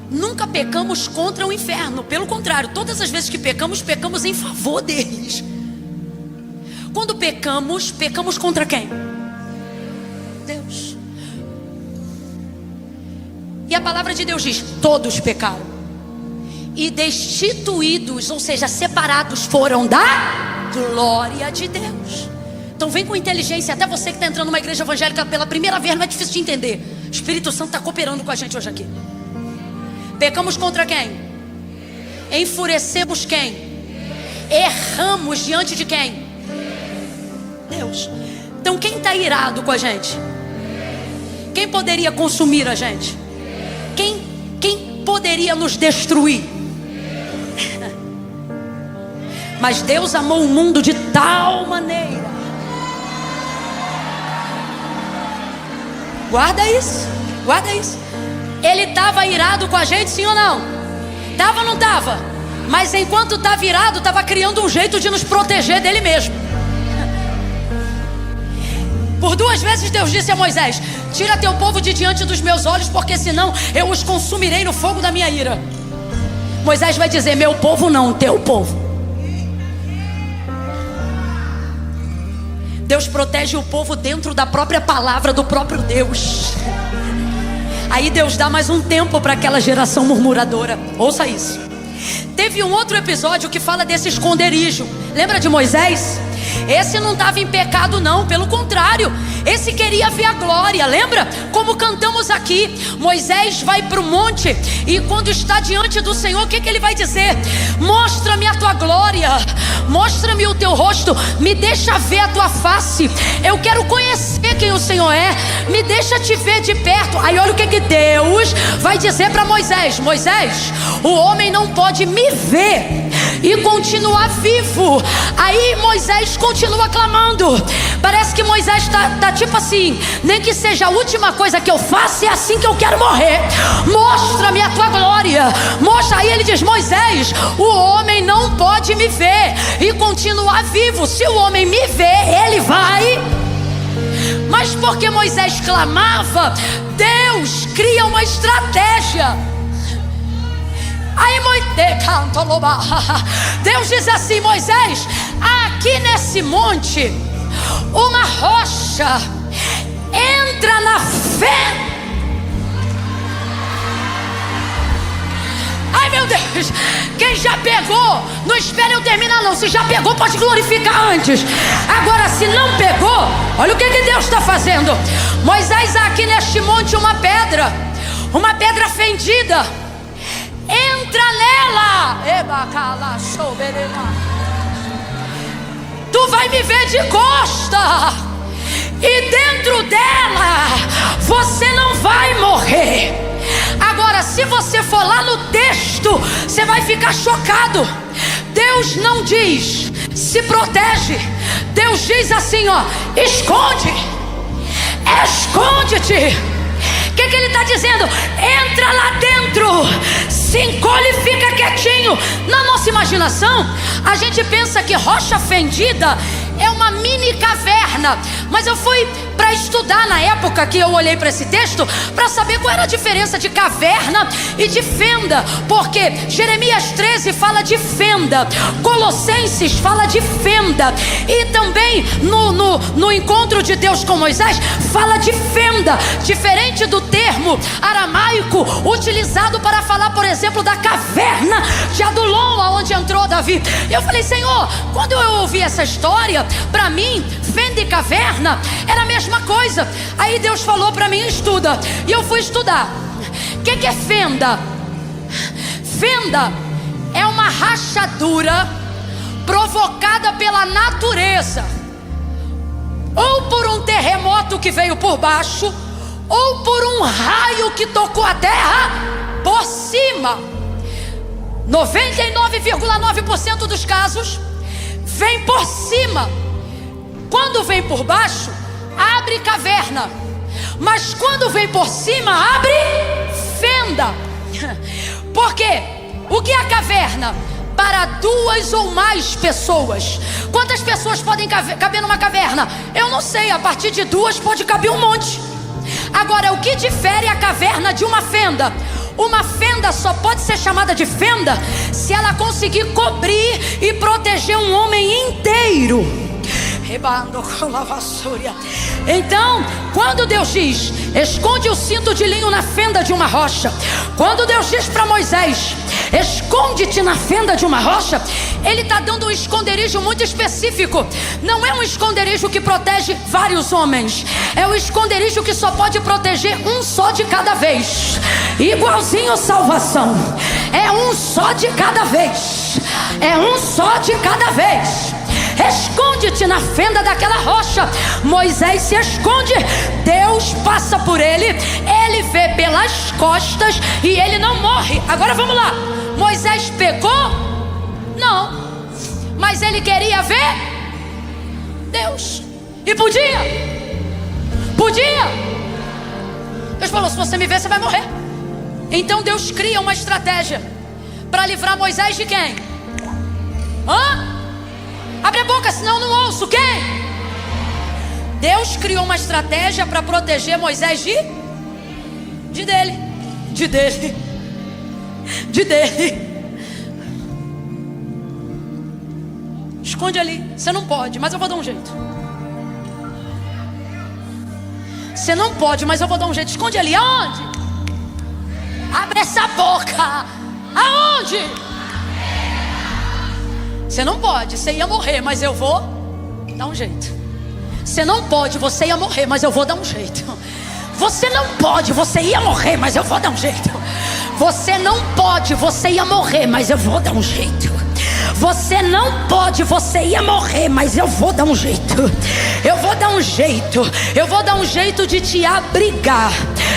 Nunca pecamos contra o inferno. Pelo contrário, todas as vezes que pecamos, pecamos em favor deles. Quando pecamos, pecamos contra quem? Deus. E a palavra de Deus diz: todos pecaram e destituídos, ou seja, separados foram da glória de Deus. Então vem com inteligência. Até você que está entrando numa igreja evangélica pela primeira vez, não é difícil de entender. O Espírito Santo está cooperando com a gente hoje aqui. Pecamos contra quem? Enfurecemos quem? Erramos diante de quem? Deus. Então quem está irado com a gente? Quem poderia consumir a gente? Quem poderia nos destruir? Mas Deus amou o mundo de tal maneira. Guarda isso, guarda isso. Ele estava irado com a gente, sim ou não? Estava ou não estava? Mas enquanto estava irado, estava criando um jeito de nos proteger dele mesmo. Por 2 vezes Deus disse a Moisés: tira teu povo de diante dos meus olhos, porque senão eu os consumirei no fogo da minha ira. Moisés vai dizer: meu povo não, teu povo. Deus protege o povo dentro da própria palavra do próprio Deus. Aí Deus dá mais um tempo para aquela geração murmuradora. Ouça isso. Teve um outro episódio que fala desse esconderijo. Lembra de Moisés? Esse não estava em pecado não, pelo contrário, esse queria ver a glória. Lembra? Como cantamos aqui, Moisés vai para o monte e quando está diante do Senhor, o que ele vai dizer? Mostra-me a tua glória, mostra-me o teu rosto, me deixa ver a tua face, eu quero conhecer quem o Senhor é, me deixa te ver de perto. Aí olha o que Deus vai dizer para Moisés: Moisés, o homem não pode me ver e continuar vivo. Aí Moisés continua clamando. Parece que Moisés tá tipo assim: nem que seja a última coisa que eu faço, é assim que eu quero morrer. Mostra-me a tua glória. Mostra. Aí ele diz: Moisés, o homem não pode me ver e continuar vivo. Se o homem me vê, ele vai. Mas porque Moisés clamava, Deus cria uma estratégia. Aí Deus diz assim: Moisés, aqui nesse monte, uma rocha, entra na fé. Ai meu Deus, quem já pegou, não espere eu terminar não. Se já pegou, pode glorificar antes. Agora, se não pegou, olha o que Deus está fazendo. Moisés, aqui neste monte uma pedra fendida, entra nela. Tu vai me ver de costa, e dentro dela você não vai morrer. Agora, se você for lá no texto, você vai ficar chocado. Deus não diz se protege. Deus diz assim, ó: esconde, esconde-te. O que ele está dizendo? Entra lá dentro, se encolhe e fica quietinho. Na nossa imaginação, a gente pensa que rocha fendida é uma mini caverna. Mas eu fui para estudar na época que eu olhei para esse texto, para saber qual era a diferença de caverna e de fenda. Porque Jeremias 13 fala de fenda, Colossenses fala de fenda, e também no encontro de Deus com Moisés fala de fenda. Diferente do termo aramaico utilizado para falar, por exemplo, da caverna de Adulão, aonde entrou Davi. Eu falei: Senhor, quando eu ouvi essa história, para mim, fenda e caverna era a mesma coisa. Aí Deus falou para mim: estuda. E eu fui estudar. O que é fenda? Fenda é uma rachadura provocada pela natureza, ou por um terremoto que veio por baixo, ou por um raio que tocou a terra por cima. 99,9% dos casos vem por cima. Quando vem por baixo, abre caverna. Mas quando vem por cima, abre fenda. Por quê? O que é a caverna? Para 2 ou mais pessoas. Quantas pessoas podem caber numa caverna? Eu não sei, a partir de 2 pode caber um monte. Agora, o que difere a caverna de uma fenda? Uma fenda só pode ser chamada de fenda se ela conseguir cobrir e proteger um homem inteiro. Então, quando Deus diz: esconde o cinto de linho na fenda de uma rocha, quando Deus diz para Moisés: esconde-te na fenda de uma rocha, Ele está dando um esconderijo muito específico. Não é um esconderijo que protege vários homens, é um esconderijo que só pode proteger um só de cada vez. Igualzinho salvação, é um só de cada vez, é um só de cada vez. Esconde-te na fenda daquela rocha. Moisés se esconde, Deus passa por ele, ele vê pelas costas e ele não morre. Agora vamos lá. Moisés pecou? Não. Mas ele queria ver Deus. E podia? Podia. Deus falou: se você me ver, você vai morrer. Então Deus cria uma estratégia para livrar Moisés de quem? Abre a boca, senão eu não ouço. Quem? Deus criou uma estratégia para proteger Moisés de dele. Esconde ali. Você não pode, mas eu vou dar um jeito. Você não pode, mas eu vou dar um jeito. Esconde ali. Aonde? Abre essa boca. Aonde? Você não pode, você ia morrer, mas eu vou dar um jeito. Você não pode, você ia morrer, mas eu vou dar um jeito. Você não pode, você ia morrer, mas eu vou dar um jeito. Você não pode, você ia morrer, mas eu vou dar um jeito. Você não pode, você ia morrer, mas eu vou dar um jeito. Eu vou dar um jeito. Eu vou dar um jeito de te abrigar.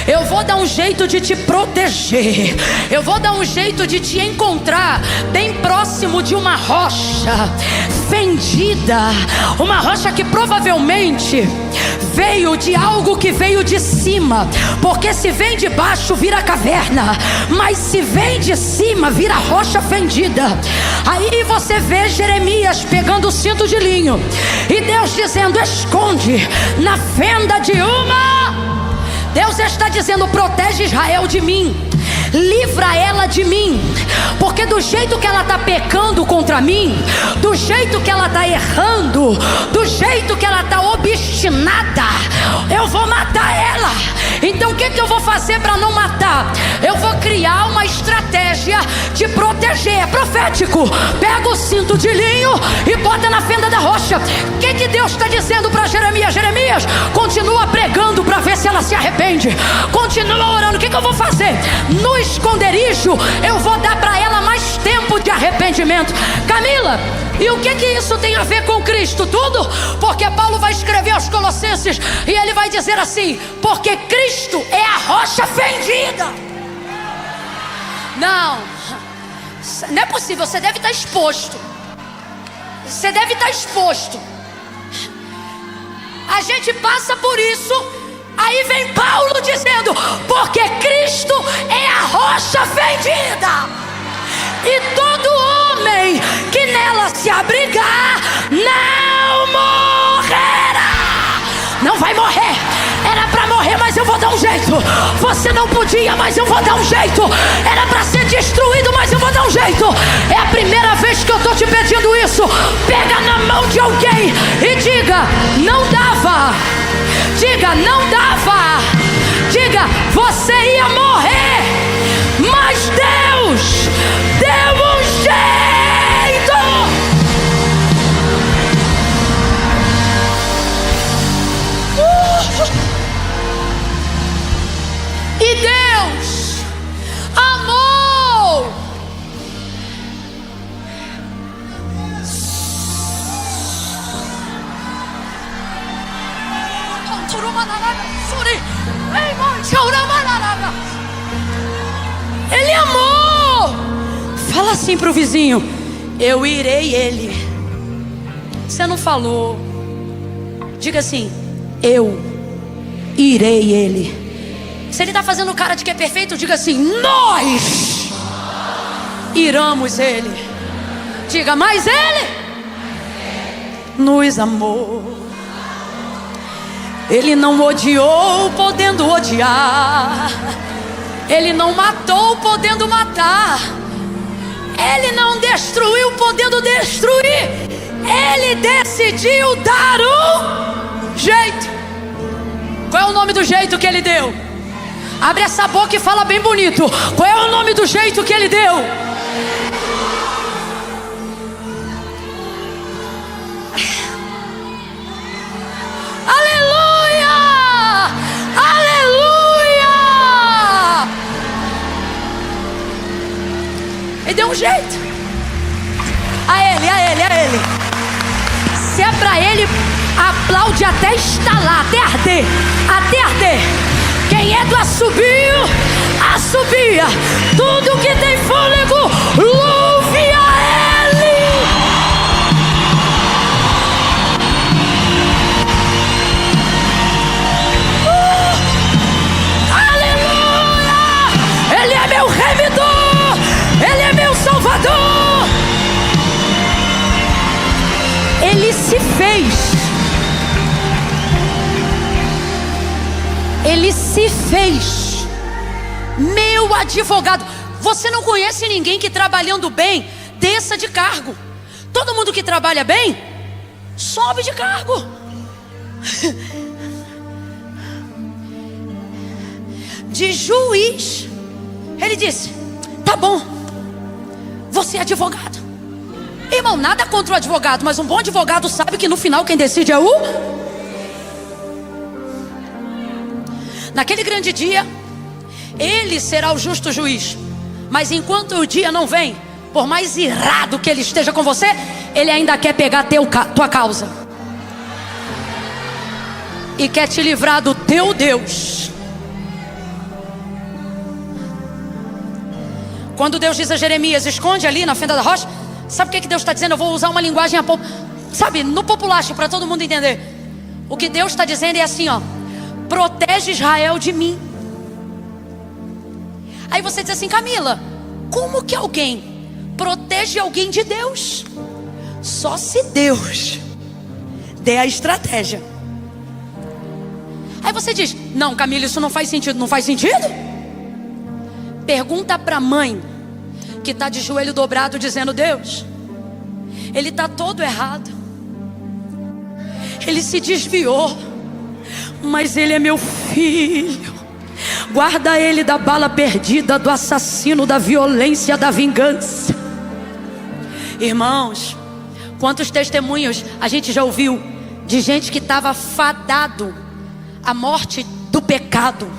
Eu vou dar um jeito de te proteger. Eu vou dar um jeito de te encontrar bem próximo de uma rocha fendida. Uma rocha que provavelmente veio de algo que veio de cima. Porque se vem de baixo vira caverna, mas se vem de cima vira rocha fendida. Aí você vê Jeremias pegando o cinto de linho e Deus dizendo: esconde na fenda de uma. Deus está dizendo: protege Israel de mim, livra ela de mim, porque do jeito que ela está pecando contra mim, do jeito que ela está errando, do jeito que ela está obstinada, eu vou matar ela. Então o que eu vou fazer para não matar? Eu vou criar uma estratégia de proteger. É profético. Pega o cinto de linho e bota na fenda da rocha. O que Deus está dizendo para Jeremias? Jeremias, continua pregando para ver se ela se arrepende. Continua orando. O que eu vou fazer? No esconderijo eu vou dar para ela mais tempo de arrependimento. Camila, e o que isso tem a ver com Cristo? Tudo, porque Paulo vai escrever aos Colossenses e ele vai dizer assim: porque Cristo é a rocha fendida. Não é possível, você deve estar exposto. Você deve estar exposto. A gente passa por isso. Aí vem Paulo dizendo: porque Cristo é a rocha fendida, e todo homem que nela se abrigar não morrerá. Não vai morrer. Era para morrer, mas eu vou dar um jeito. Você não podia, mas eu vou dar um jeito. Era para ser destruído, mas eu vou dar um jeito. É a primeira vez que eu estou te pedindo isso. Pega na mão de alguém e diga: não dava. Diga: não dava. Diga: você ia morrer, mas Deus deu um jeito. E Deus amou. Ele amou. Fala assim pro vizinho: eu irei ele. Você não falou. Diga assim: eu irei ele. Se ele está fazendo cara de que é perfeito, diga assim: nós iramos ele. Diga: mas ele nos amou. Ele não odiou podendo odiar. Ele não matou podendo matar. Ele não destruiu podendo destruir. Ele decidiu dar um jeito. Qual é o nome do jeito que ele deu? Abre essa boca e fala bem bonito. Qual é o nome do jeito que ele deu? Aleluia! Aleluia! Ele deu um jeito. A ele. Se é pra ele, aplaude até estalar, até arder. Até arder. Quem é do assobio, assobia. Tudo que tem fôlego, louve a Ele. Aleluia! Ele é meu remidor. Ele é meu salvador. Ele se fez. Ele se fez meu advogado. Você não conhece ninguém que trabalhando bem desça de cargo. Todo mundo que trabalha bem sobe de cargo. De juiz, ele disse: tá bom, você é advogado. Irmão, nada contra o advogado, mas um bom advogado sabe que no final quem decide é o... Naquele grande dia, ele será o justo juiz. Mas enquanto o dia não vem, por mais irado que ele esteja com você, ele ainda quer pegar tua causa e quer te livrar do teu Deus. Quando Deus diz a Jeremias, esconde ali na fenda da rocha, sabe o que Deus está dizendo? Eu vou usar uma linguagem, sabe, no populacho, para todo mundo entender. O que Deus está dizendo é assim, ó: protege Israel de mim. Aí você diz assim: Camila, como que alguém protege alguém de Deus? Só se Deus der a estratégia. Aí você diz: não, Camila, isso não faz sentido. Não faz sentido? Pergunta para a mãe que está de joelho dobrado dizendo: Deus, ele está todo errado, ele se desviou, mas ele é meu filho. Guarda ele da bala perdida, do assassino, da violência, da vingança. Irmãos, quantos testemunhos a gente já ouviu de gente que estava fadado à morte do pecado,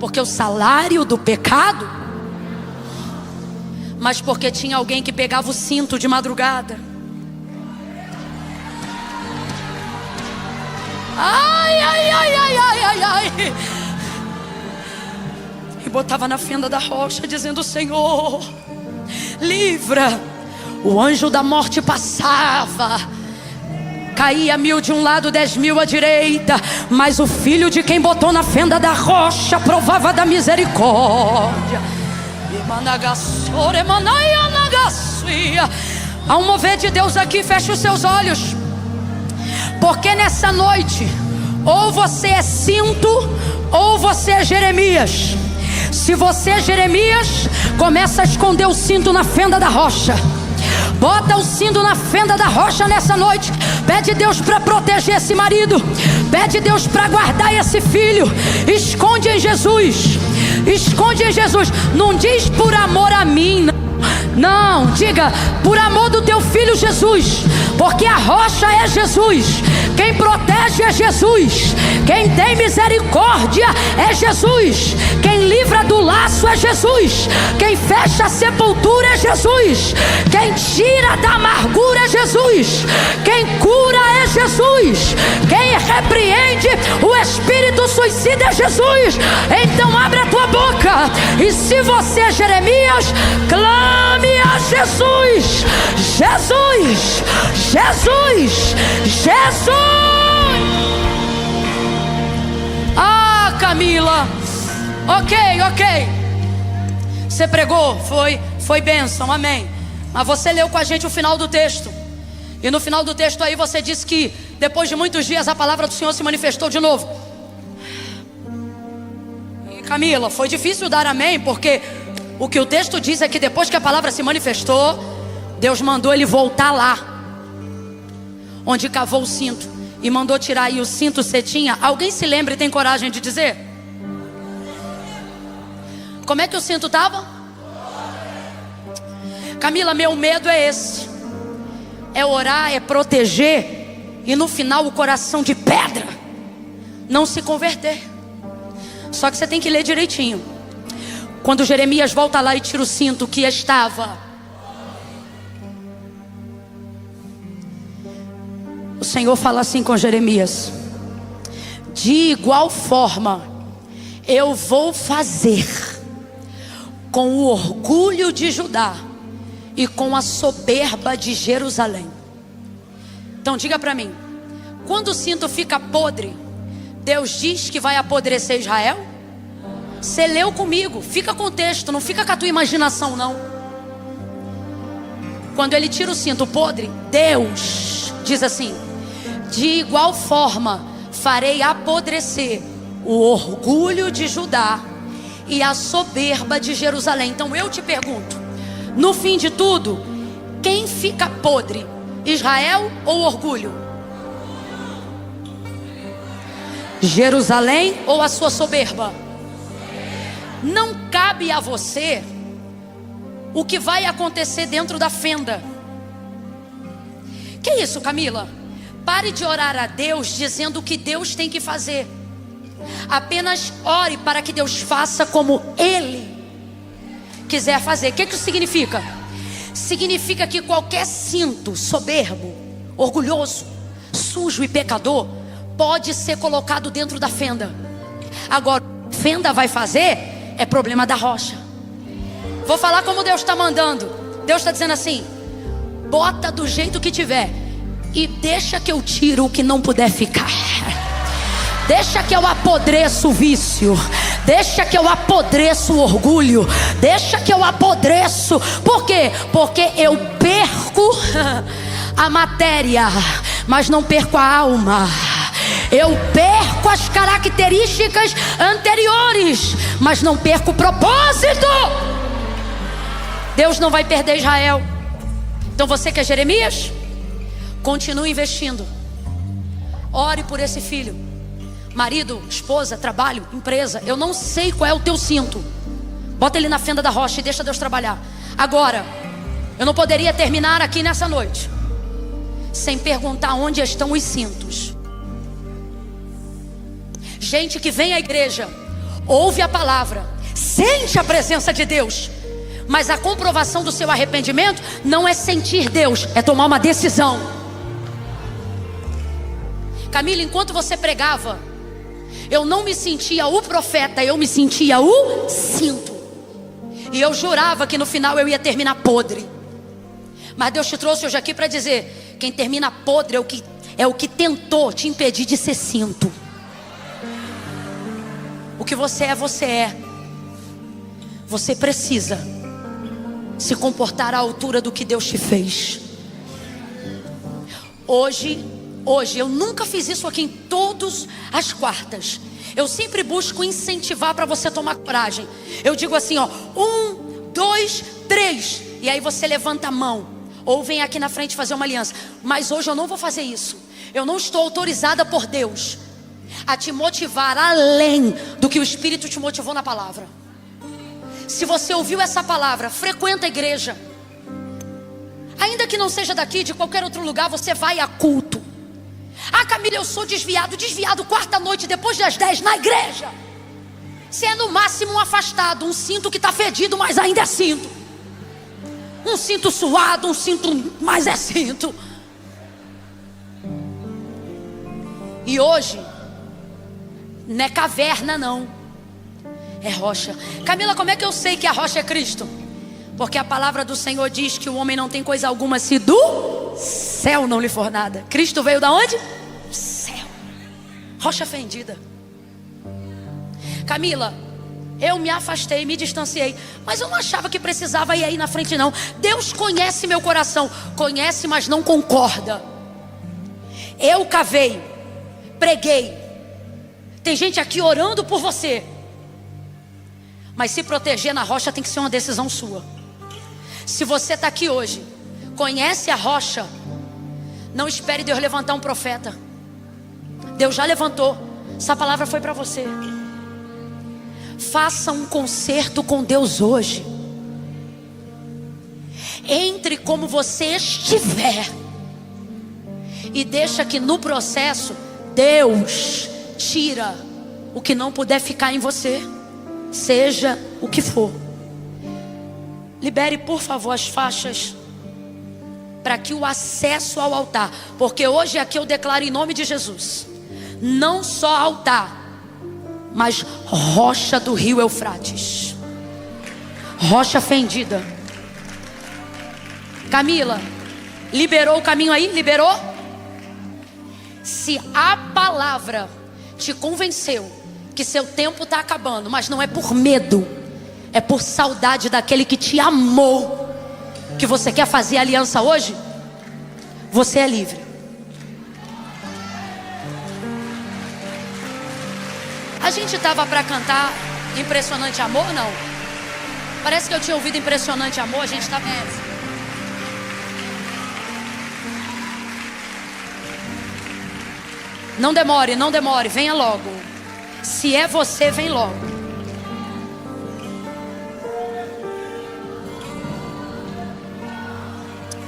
porque o salário do pecado, mas porque tinha alguém que pegava o cinto de madrugada. Ai, ai, ai, ai, ai, ai, ai. E botava na fenda da rocha dizendo: Senhor, livra. O anjo da morte passava, caía 1000 de um lado, 10.000 à direita, mas o filho de quem botou na fenda da rocha provava da misericórdia. Há um mover de Deus aqui. Feche os seus olhos, porque nessa noite, ou você é cinto, ou você é Jeremias. Se você é Jeremias, começa a esconder o cinto na fenda da rocha. Bota o cinto na fenda da rocha nessa noite. Pede Deus para proteger esse marido. Pede Deus para guardar esse filho. Esconde em Jesus. Esconde em Jesus. Não diz por amor a mim, não, diga por amor do teu filho Jesus, porque a rocha é Jesus. Quem protege é Jesus. Quem tem misericórdia é Jesus. Quem livra do laço é Jesus. Quem fecha a sepultura é Jesus. Quem tira da amargura é Jesus. Quem cura é Jesus. Quem repreende o espírito suicida é Jesus. Então abre a tua boca, e se você é Jeremias, clame a Jesus. Jesus, Jesus, Jesus. Ah, Camila, ok. Você pregou, foi bênção, amém. Mas você leu com a gente o final do texto, e no final do texto aí você disse que depois de muitos dias a palavra do Senhor se manifestou de novo. E Camila, foi difícil dar amém, porque o que o texto diz é que depois que a palavra se manifestou, Deus mandou ele voltar lá onde cavou o cinto, e mandou tirar aí o cinto cetinha. Alguém se lembra e tem coragem de dizer? Como é que o cinto estava? Camila, meu medo é esse: é orar, é proteger, e no final o coração de pedra não se converter. Só que você tem que ler direitinho. Quando Jeremias volta lá e tira o cinto que estava, o Senhor fala assim com Jeremias: de igual forma eu vou fazer com o orgulho de Judá e com a soberba de Jerusalém. Então diga para mim, quando o cinto fica podre, Deus diz que vai apodrecer Israel? Você leu comigo, fica com o texto, não fica com a tua imaginação não. Quando ele tira o cinto podre, Deus diz assim: de igual forma farei apodrecer o orgulho de Judá e a soberba de Jerusalém. Então eu te pergunto, no fim de tudo, quem fica podre? Israel ou orgulho? Jerusalém ou a sua soberba? Não cabe a você o que vai acontecer dentro da fenda. Que isso, Camila? Pare de orar a Deus dizendo o que Deus tem que fazer. Apenas ore para que Deus faça como Ele quiser fazer. O que isso significa? Significa que qualquer cinto soberbo, orgulhoso, sujo e pecador pode ser colocado dentro da fenda. Agora, o que a fenda vai fazer é problema da rocha. Vou falar como Deus está mandando. Deus está dizendo assim: bota do jeito que tiver e deixa que eu tiro o que não puder ficar. Deixa que eu apodreço o vício. Deixa que eu apodreço o orgulho. Deixa que eu apodreço. Por quê? Porque eu perco a matéria, mas não perco a alma. Eu perco as características anteriores, mas não perco o propósito. Deus não vai perder Israel. Então você que é Jeremias, continue investindo. Ore por esse filho. Marido, esposa, trabalho, empresa. Eu não sei qual é o teu cinto. Bota ele na fenda da rocha e deixa Deus trabalhar. Agora, eu não poderia terminar aqui nessa noite sem perguntar onde estão os cintos. Gente que vem à igreja, ouve a palavra, sente a presença de Deus, mas a comprovação do seu arrependimento não é sentir Deus, é tomar uma decisão. Camila, enquanto você pregava, eu não me sentia o profeta, eu me sentia o cinto. E eu jurava que no final eu ia terminar podre. Mas Deus te trouxe hoje aqui para dizer: quem termina podre é o que tentou te impedir de ser cinto. O que você é, você é. Você precisa se comportar à altura do que Deus te fez. Hoje, eu nunca fiz isso aqui em todas as quartas. Eu sempre busco incentivar para você tomar coragem. Eu digo assim, ó: 1, 2, 3. E aí você levanta a mão, ou vem aqui na frente fazer uma aliança. Mas hoje eu não vou fazer isso. Eu não estou autorizada por Deus a te motivar além do que o Espírito te motivou na palavra. Se você ouviu essa palavra, frequenta a igreja. Ainda que não seja daqui, de qualquer outro lugar, você vai a culto. Ah, Camila, eu sou desviado quarta noite, depois das 10, na igreja. Você é no máximo um afastado, um cinto que está fedido, mas ainda é cinto. Um cinto suado, um cinto, mas é cinto. E hoje, não é caverna não, é rocha. Camila, como é que eu sei que a rocha é Cristo? Porque a palavra do Senhor diz que o homem não tem coisa alguma se do céu não lhe for nada. Cristo veio da onde? Céu. Rocha fendida. Camila, eu me afastei, me distanciei, mas eu não achava que precisava ir aí na frente não. Deus conhece meu coração. Conhece, mas não concorda. Eu cavei, preguei. Tem gente aqui orando por você, mas se proteger na rocha tem que ser uma decisão sua. Se você está aqui hoje, conhece a rocha, não espere Deus levantar um profeta. Deus já levantou. Essa palavra foi para você. Faça um concerto com Deus hoje. Entre como você estiver e deixa que no processo Deus tira o que não puder ficar em você, seja o que for. Libere, por favor, as faixas para que o acesso ao altar, porque hoje aqui eu declaro em nome de Jesus, não só altar, mas rocha do rio Eufrates, rocha fendida. Camila, liberou o caminho aí? Liberou? Se a palavra te convenceu que seu tempo está acabando, mas não é por medo, é por saudade daquele que te amou, que você quer fazer aliança hoje, você é livre. A gente estava para cantar Impressionante Amor, não? Parece que eu tinha ouvido Impressionante Amor. A gente estava... Não demore, venha logo. Se é você, vem logo.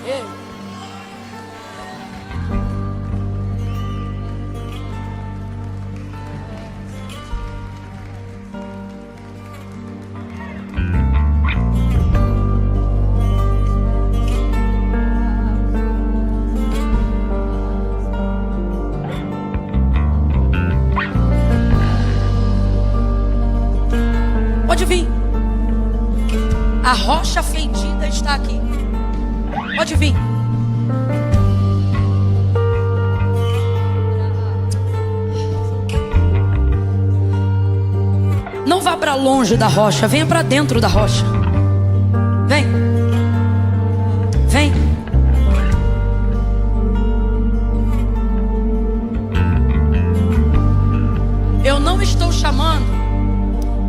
Ei. A rocha fendida está aqui. Pode vir. Não vá para longe da rocha, venha para dentro da rocha. Vem. Vem. Eu não estou chamando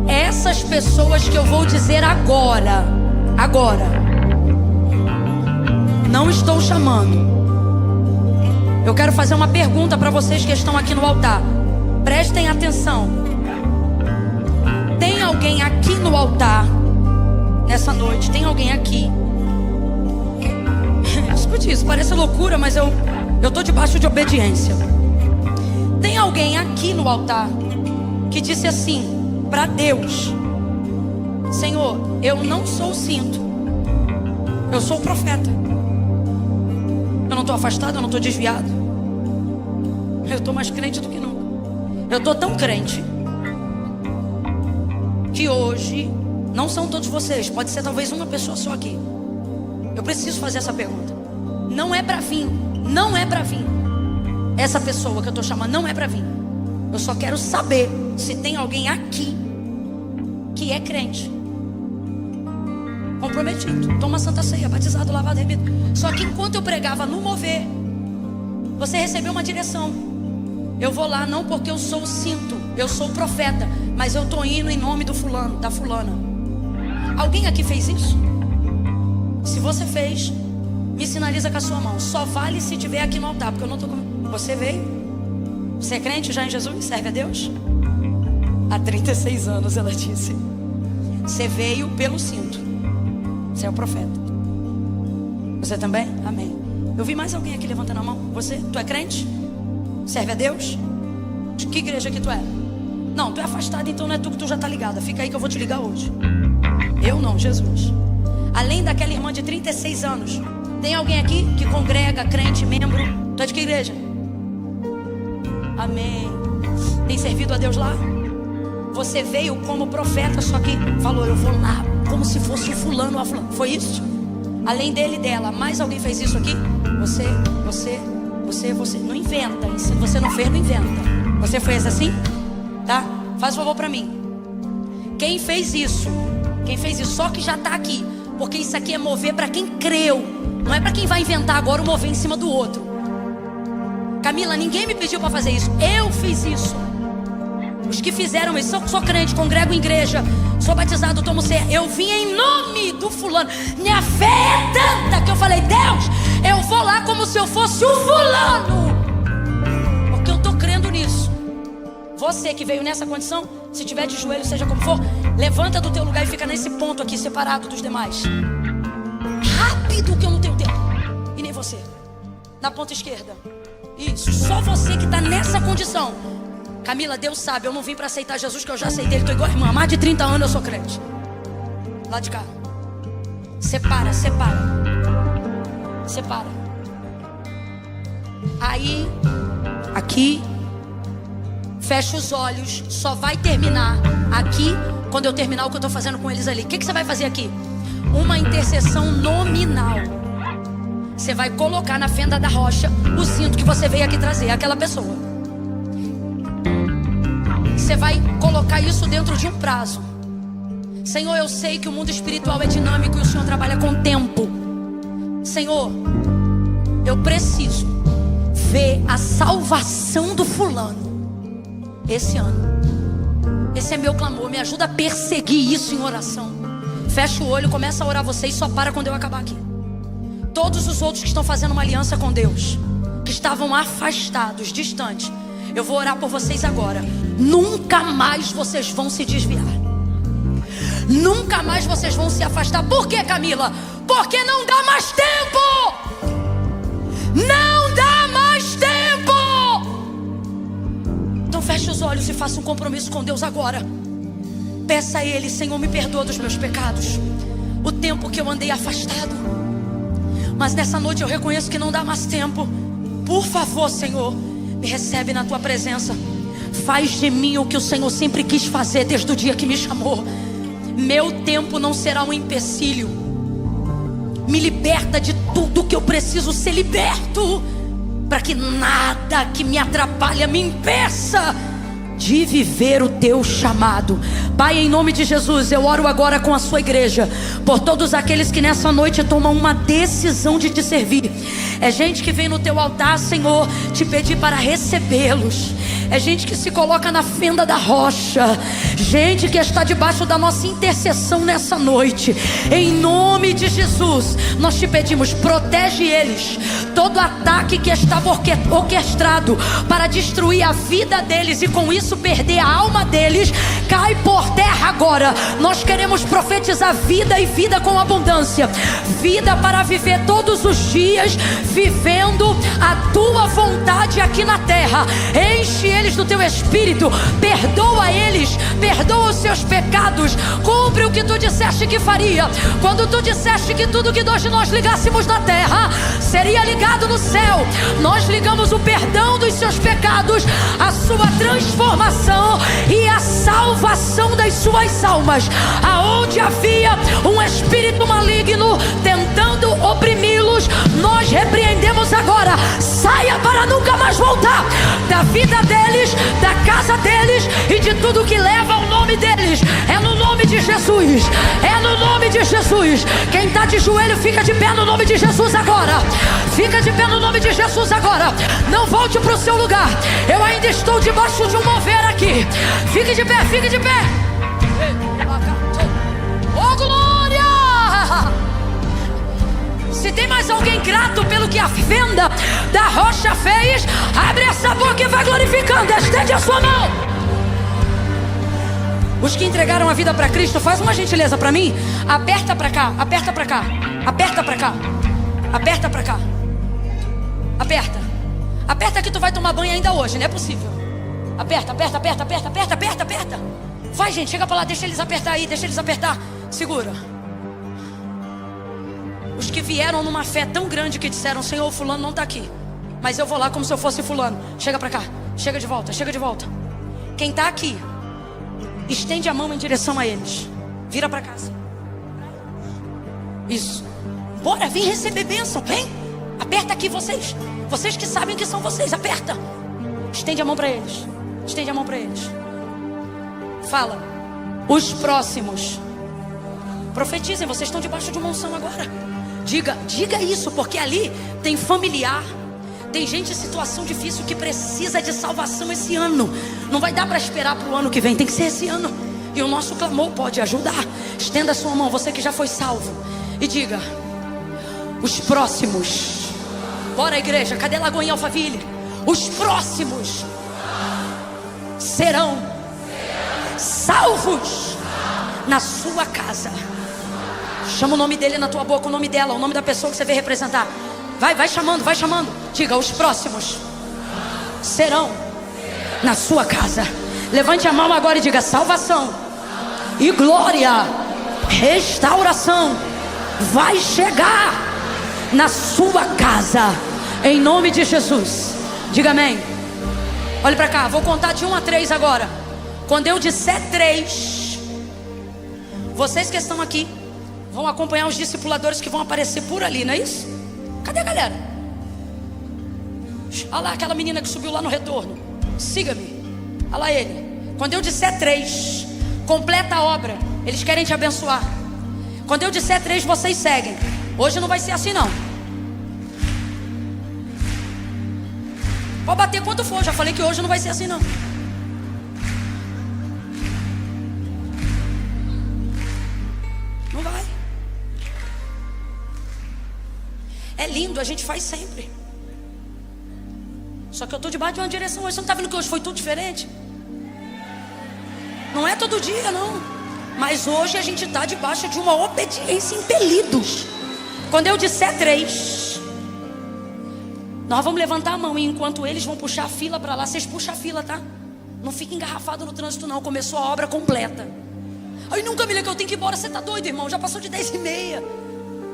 essas pessoas que eu vou dizer agora. Agora. Não estou chamando. Eu quero fazer uma pergunta para vocês que estão aqui no altar. Prestem atenção. Tem alguém aqui no altar nessa noite? Tem alguém aqui? Escute isso, parece loucura, mas eu estou debaixo de obediência. Tem alguém aqui no altar que disse assim para Deus: Senhor, eu não sou o cinto, eu sou o profeta. Eu não estou afastado, eu não estou desviado. Eu estou mais crente do que nunca. Eu estou tão crente que hoje, não são todos vocês, pode ser talvez uma pessoa só aqui. Eu preciso fazer essa pergunta. Não é para vir, não é para vir. Essa pessoa que eu estou chamando não é para vir. Eu só quero saber se tem alguém aqui que é crente, comprometido, toma santa ceia, batizado, lavado, remido. Só que enquanto eu pregava no mover, você recebeu uma direção. Eu vou lá não porque eu sou o cinto, eu sou o profeta, mas eu estou indo em nome do fulano, da fulana. Alguém aqui fez isso? Se você fez, me sinaliza com a sua mão. Só vale se tiver aqui no altar, porque eu não estou com... Você veio? Você é crente já em Jesus? Serve a Deus? Há 36 anos, ela disse. Você veio pelo cinto. Você é o profeta. Você também? Amém. Eu vi mais alguém aqui levantando a mão. Você? Tu é crente? Serve a Deus? De que igreja que tu é? Não, tu é afastado, então não é tu que tu já tá ligada. Fica aí que eu vou te ligar hoje. Eu não, Jesus. Além daquela irmã de 36 anos, tem alguém aqui que congrega, crente, membro? Tu é de que igreja? Amém. Tem servido a Deus lá? Você veio como profeta, só que falou, eu vou lá, como se fosse o fulano ou a fulana. Foi isso? Além dele e dela, mais alguém fez isso aqui? Você. Não inventa. E se você não fez, não inventa. Você fez assim? Tá? Faz um favor pra mim. Quem fez isso? Só que já tá aqui. Porque isso aqui é mover pra quem creu. Não é pra quem vai inventar agora o mover em cima do outro. Camila, ninguém me pediu pra fazer isso. Eu fiz isso. Os que fizeram isso, sou crente, congrego em igreja, sou batizado, tomo ceia. Eu vim em nome do fulano. Minha fé é tanta que eu falei, Deus, eu vou lá como se eu fosse o fulano, porque eu tô crendo nisso. Você que veio nessa condição, se tiver de joelho, seja como for, levanta do teu lugar e fica nesse ponto aqui, separado dos demais. Rápido, que eu não tenho tempo. E nem você. Na ponta esquerda. Isso, só você que está nessa condição. Camila, Deus sabe, eu não vim para aceitar Jesus, que eu já aceitei. Ele, tô igual a irmã, há mais de 30 anos eu sou crente. Lá de cá. Separa. Aí, aqui, fecha os olhos. Só vai terminar aqui quando eu terminar o que eu estou fazendo com eles ali. O que você vai fazer aqui? Uma intercessão nominal. Você vai colocar na fenda da rocha o cinto que você veio aqui trazer, aquela pessoa. Você vai colocar isso dentro de um prazo. Senhor, eu sei que o mundo espiritual é dinâmico e o Senhor trabalha com tempo. Senhor, eu preciso ver a salvação do fulano esse ano. Esse é meu clamor, me ajuda a perseguir isso em oração. Fecha o olho, começa a orar você e só para quando eu acabar aqui. Todos os outros que estão fazendo uma aliança com Deus, que estavam afastados, distantes, eu vou orar por vocês agora. Nunca mais vocês vão se desviar. Nunca mais vocês vão se afastar. Por quê, Camila? Porque não dá mais tempo. Não dá mais tempo. Então feche os olhos e faça um compromisso com Deus agora. Peça a Ele, Senhor, me perdoa dos meus pecados, o tempo que eu andei afastado. Mas nessa noite eu reconheço que não dá mais tempo. Por favor, Senhor, me recebe na Tua presença. Faz de mim o que o Senhor sempre quis fazer desde o dia que me chamou. Meu tempo não será um empecilho. Me liberta de tudo que eu preciso ser liberto, para que nada que me atrapalhe me impeça de viver o teu chamado. Pai, em nome de Jesus, eu oro agora com a sua igreja, por todos aqueles que nessa noite tomam uma decisão de te servir. É gente que vem no teu altar, Senhor, te pedir para recebê-los. É gente que se coloca na fenda da rocha, gente que está debaixo da nossa intercessão nessa noite. Em nome de Jesus, nós te pedimos, protege eles. Todo ataque que estava orquestrado para destruir a vida deles e com isso perder a alma deles, cai por terra agora. Nós queremos profetizar vida e vida com abundância, vida para viver todos os dias vivendo a tua vontade aqui na terra. Enche eles do teu espírito, perdoa eles, perdoa os seus pecados, cumpre o que tu disseste que faria. Quando tu disseste que tudo que nós ligássemos na terra seria ligado no céu, nós ligamos o perdão dos seus pecados, a sua transformação e a salvação das suas almas. Aonde havia um espírito maligno tentando oprimi-los, nós repreendemos agora. Saia para nunca mais voltar da vida deles, da casa deles e de tudo que leva ao nome deles. É no nome de Jesus, é no nome de Jesus. Quem está de joelho, fica de pé no nome de Jesus agora. Fica de pé no nome de Jesus agora. Não volte para o seu lugar. Eu ainda estou debaixo de um mover aqui. Fique de pé, fique de pé. Oh, glória! Se tem mais alguém grato pelo que a fenda da rocha fez, abre essa boca e vai glorificando. Estende a sua mão. Os que entregaram a vida para Cristo, faz uma gentileza para mim. Aperta para cá, aperta para cá, aperta para cá, aperta para cá. Aperta. Aperta que tu vai tomar banho ainda hoje, não é possível. Aperta, aperta, aperta, aperta, aperta, aperta, aperta. Vai, gente, chega para lá, deixa eles apertar aí, deixa eles apertar. Segura. Os que vieram numa fé tão grande que disseram: Senhor, o fulano não está aqui, mas eu vou lá como se eu fosse fulano. Chega para cá, chega de volta, chega de volta. Quem está aqui, estende a mão em direção a eles. Vira para casa. Isso. Bora, vem receber bênção, vem. Aperta aqui vocês. Vocês que sabem que são vocês, aperta. Estende a mão para eles. Estende a mão para eles. Fala: os próximos. Profetizem, vocês estão debaixo de uma unção agora. Diga isso, porque ali tem familiar, tem gente em situação difícil que precisa de salvação esse ano. Não vai dar para esperar para o ano que vem, tem que ser esse ano. E o nosso clamor pode ajudar. Estenda a sua mão, você que já foi salvo, e diga: os próximos. Bora, igreja, cadê Lagoinha Alphaville? Os próximos serão salvos na sua casa. Chama o nome dele na tua boca, o nome dela, o nome da pessoa que você veio representar. Vai chamando, vai chamando. Diga: os próximos serão na sua casa. Levante a mão agora e diga: salvação e glória, restauração vai chegar na sua casa, em nome de Jesus. Diga amém. Olha para cá, vou contar de 1 a 3 agora. Quando eu disser 3, vocês que estão aqui vão acompanhar os discipuladores que vão aparecer por ali, não é isso? Cadê a galera? Olha lá aquela menina que subiu lá no retorno. Siga-me. Olha lá ele. Quando eu disser 3, completa a obra. Eles querem te abençoar. Quando eu disser 3, vocês seguem. Hoje não vai ser assim não. Pode bater quanto for. Já falei que hoje não vai ser assim não. Não vai. É lindo, a gente faz sempre. Só que eu estou debaixo de uma direção hoje. Você não está vendo que hoje foi tudo diferente? Não é todo dia não. Mas hoje a gente está debaixo de uma obediência, impelidos. Quando eu disser 3, nós vamos levantar a mão. E enquanto eles vão puxar a fila para lá, vocês puxam a fila, tá? Não fica engarrafado no trânsito não. Começou a obra completa. Ai, nunca me lembro que eu tenho que ir embora. Você está doido, irmão? Já passou de 10h30.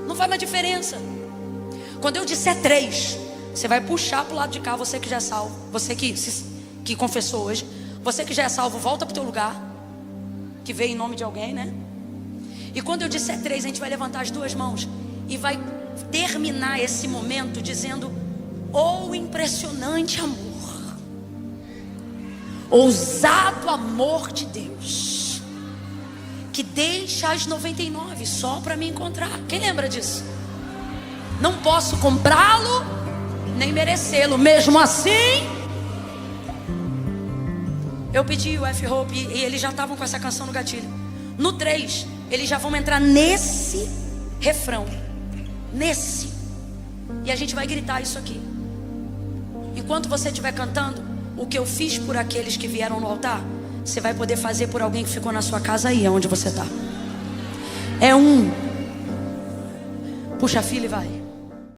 Não faz mais diferença. Quando eu disser 3, você vai puxar para o lado de cá. Você que já é salvo, você que confessou hoje, você que já é salvo, volta para o teu lugar, que veio em nome de alguém, né? E quando eu disser 3, a gente vai levantar as 2 mãos e vai terminar esse momento dizendo: oh, impressionante amor, ousado amor de Deus, que deixa as 99 só para me encontrar. Quem lembra disso? Não posso comprá-lo nem merecê-lo, mesmo assim eu pedi o F-Hope e eles já estavam com essa canção no gatilho. No 3, eles já vão entrar nesse refrão, nesse, e a gente vai gritar isso aqui. Enquanto você estiver cantando, o que eu fiz por aqueles que vieram no altar, você vai poder fazer por alguém que ficou na sua casa aí, onde você está. É um. Puxa a fila e vai.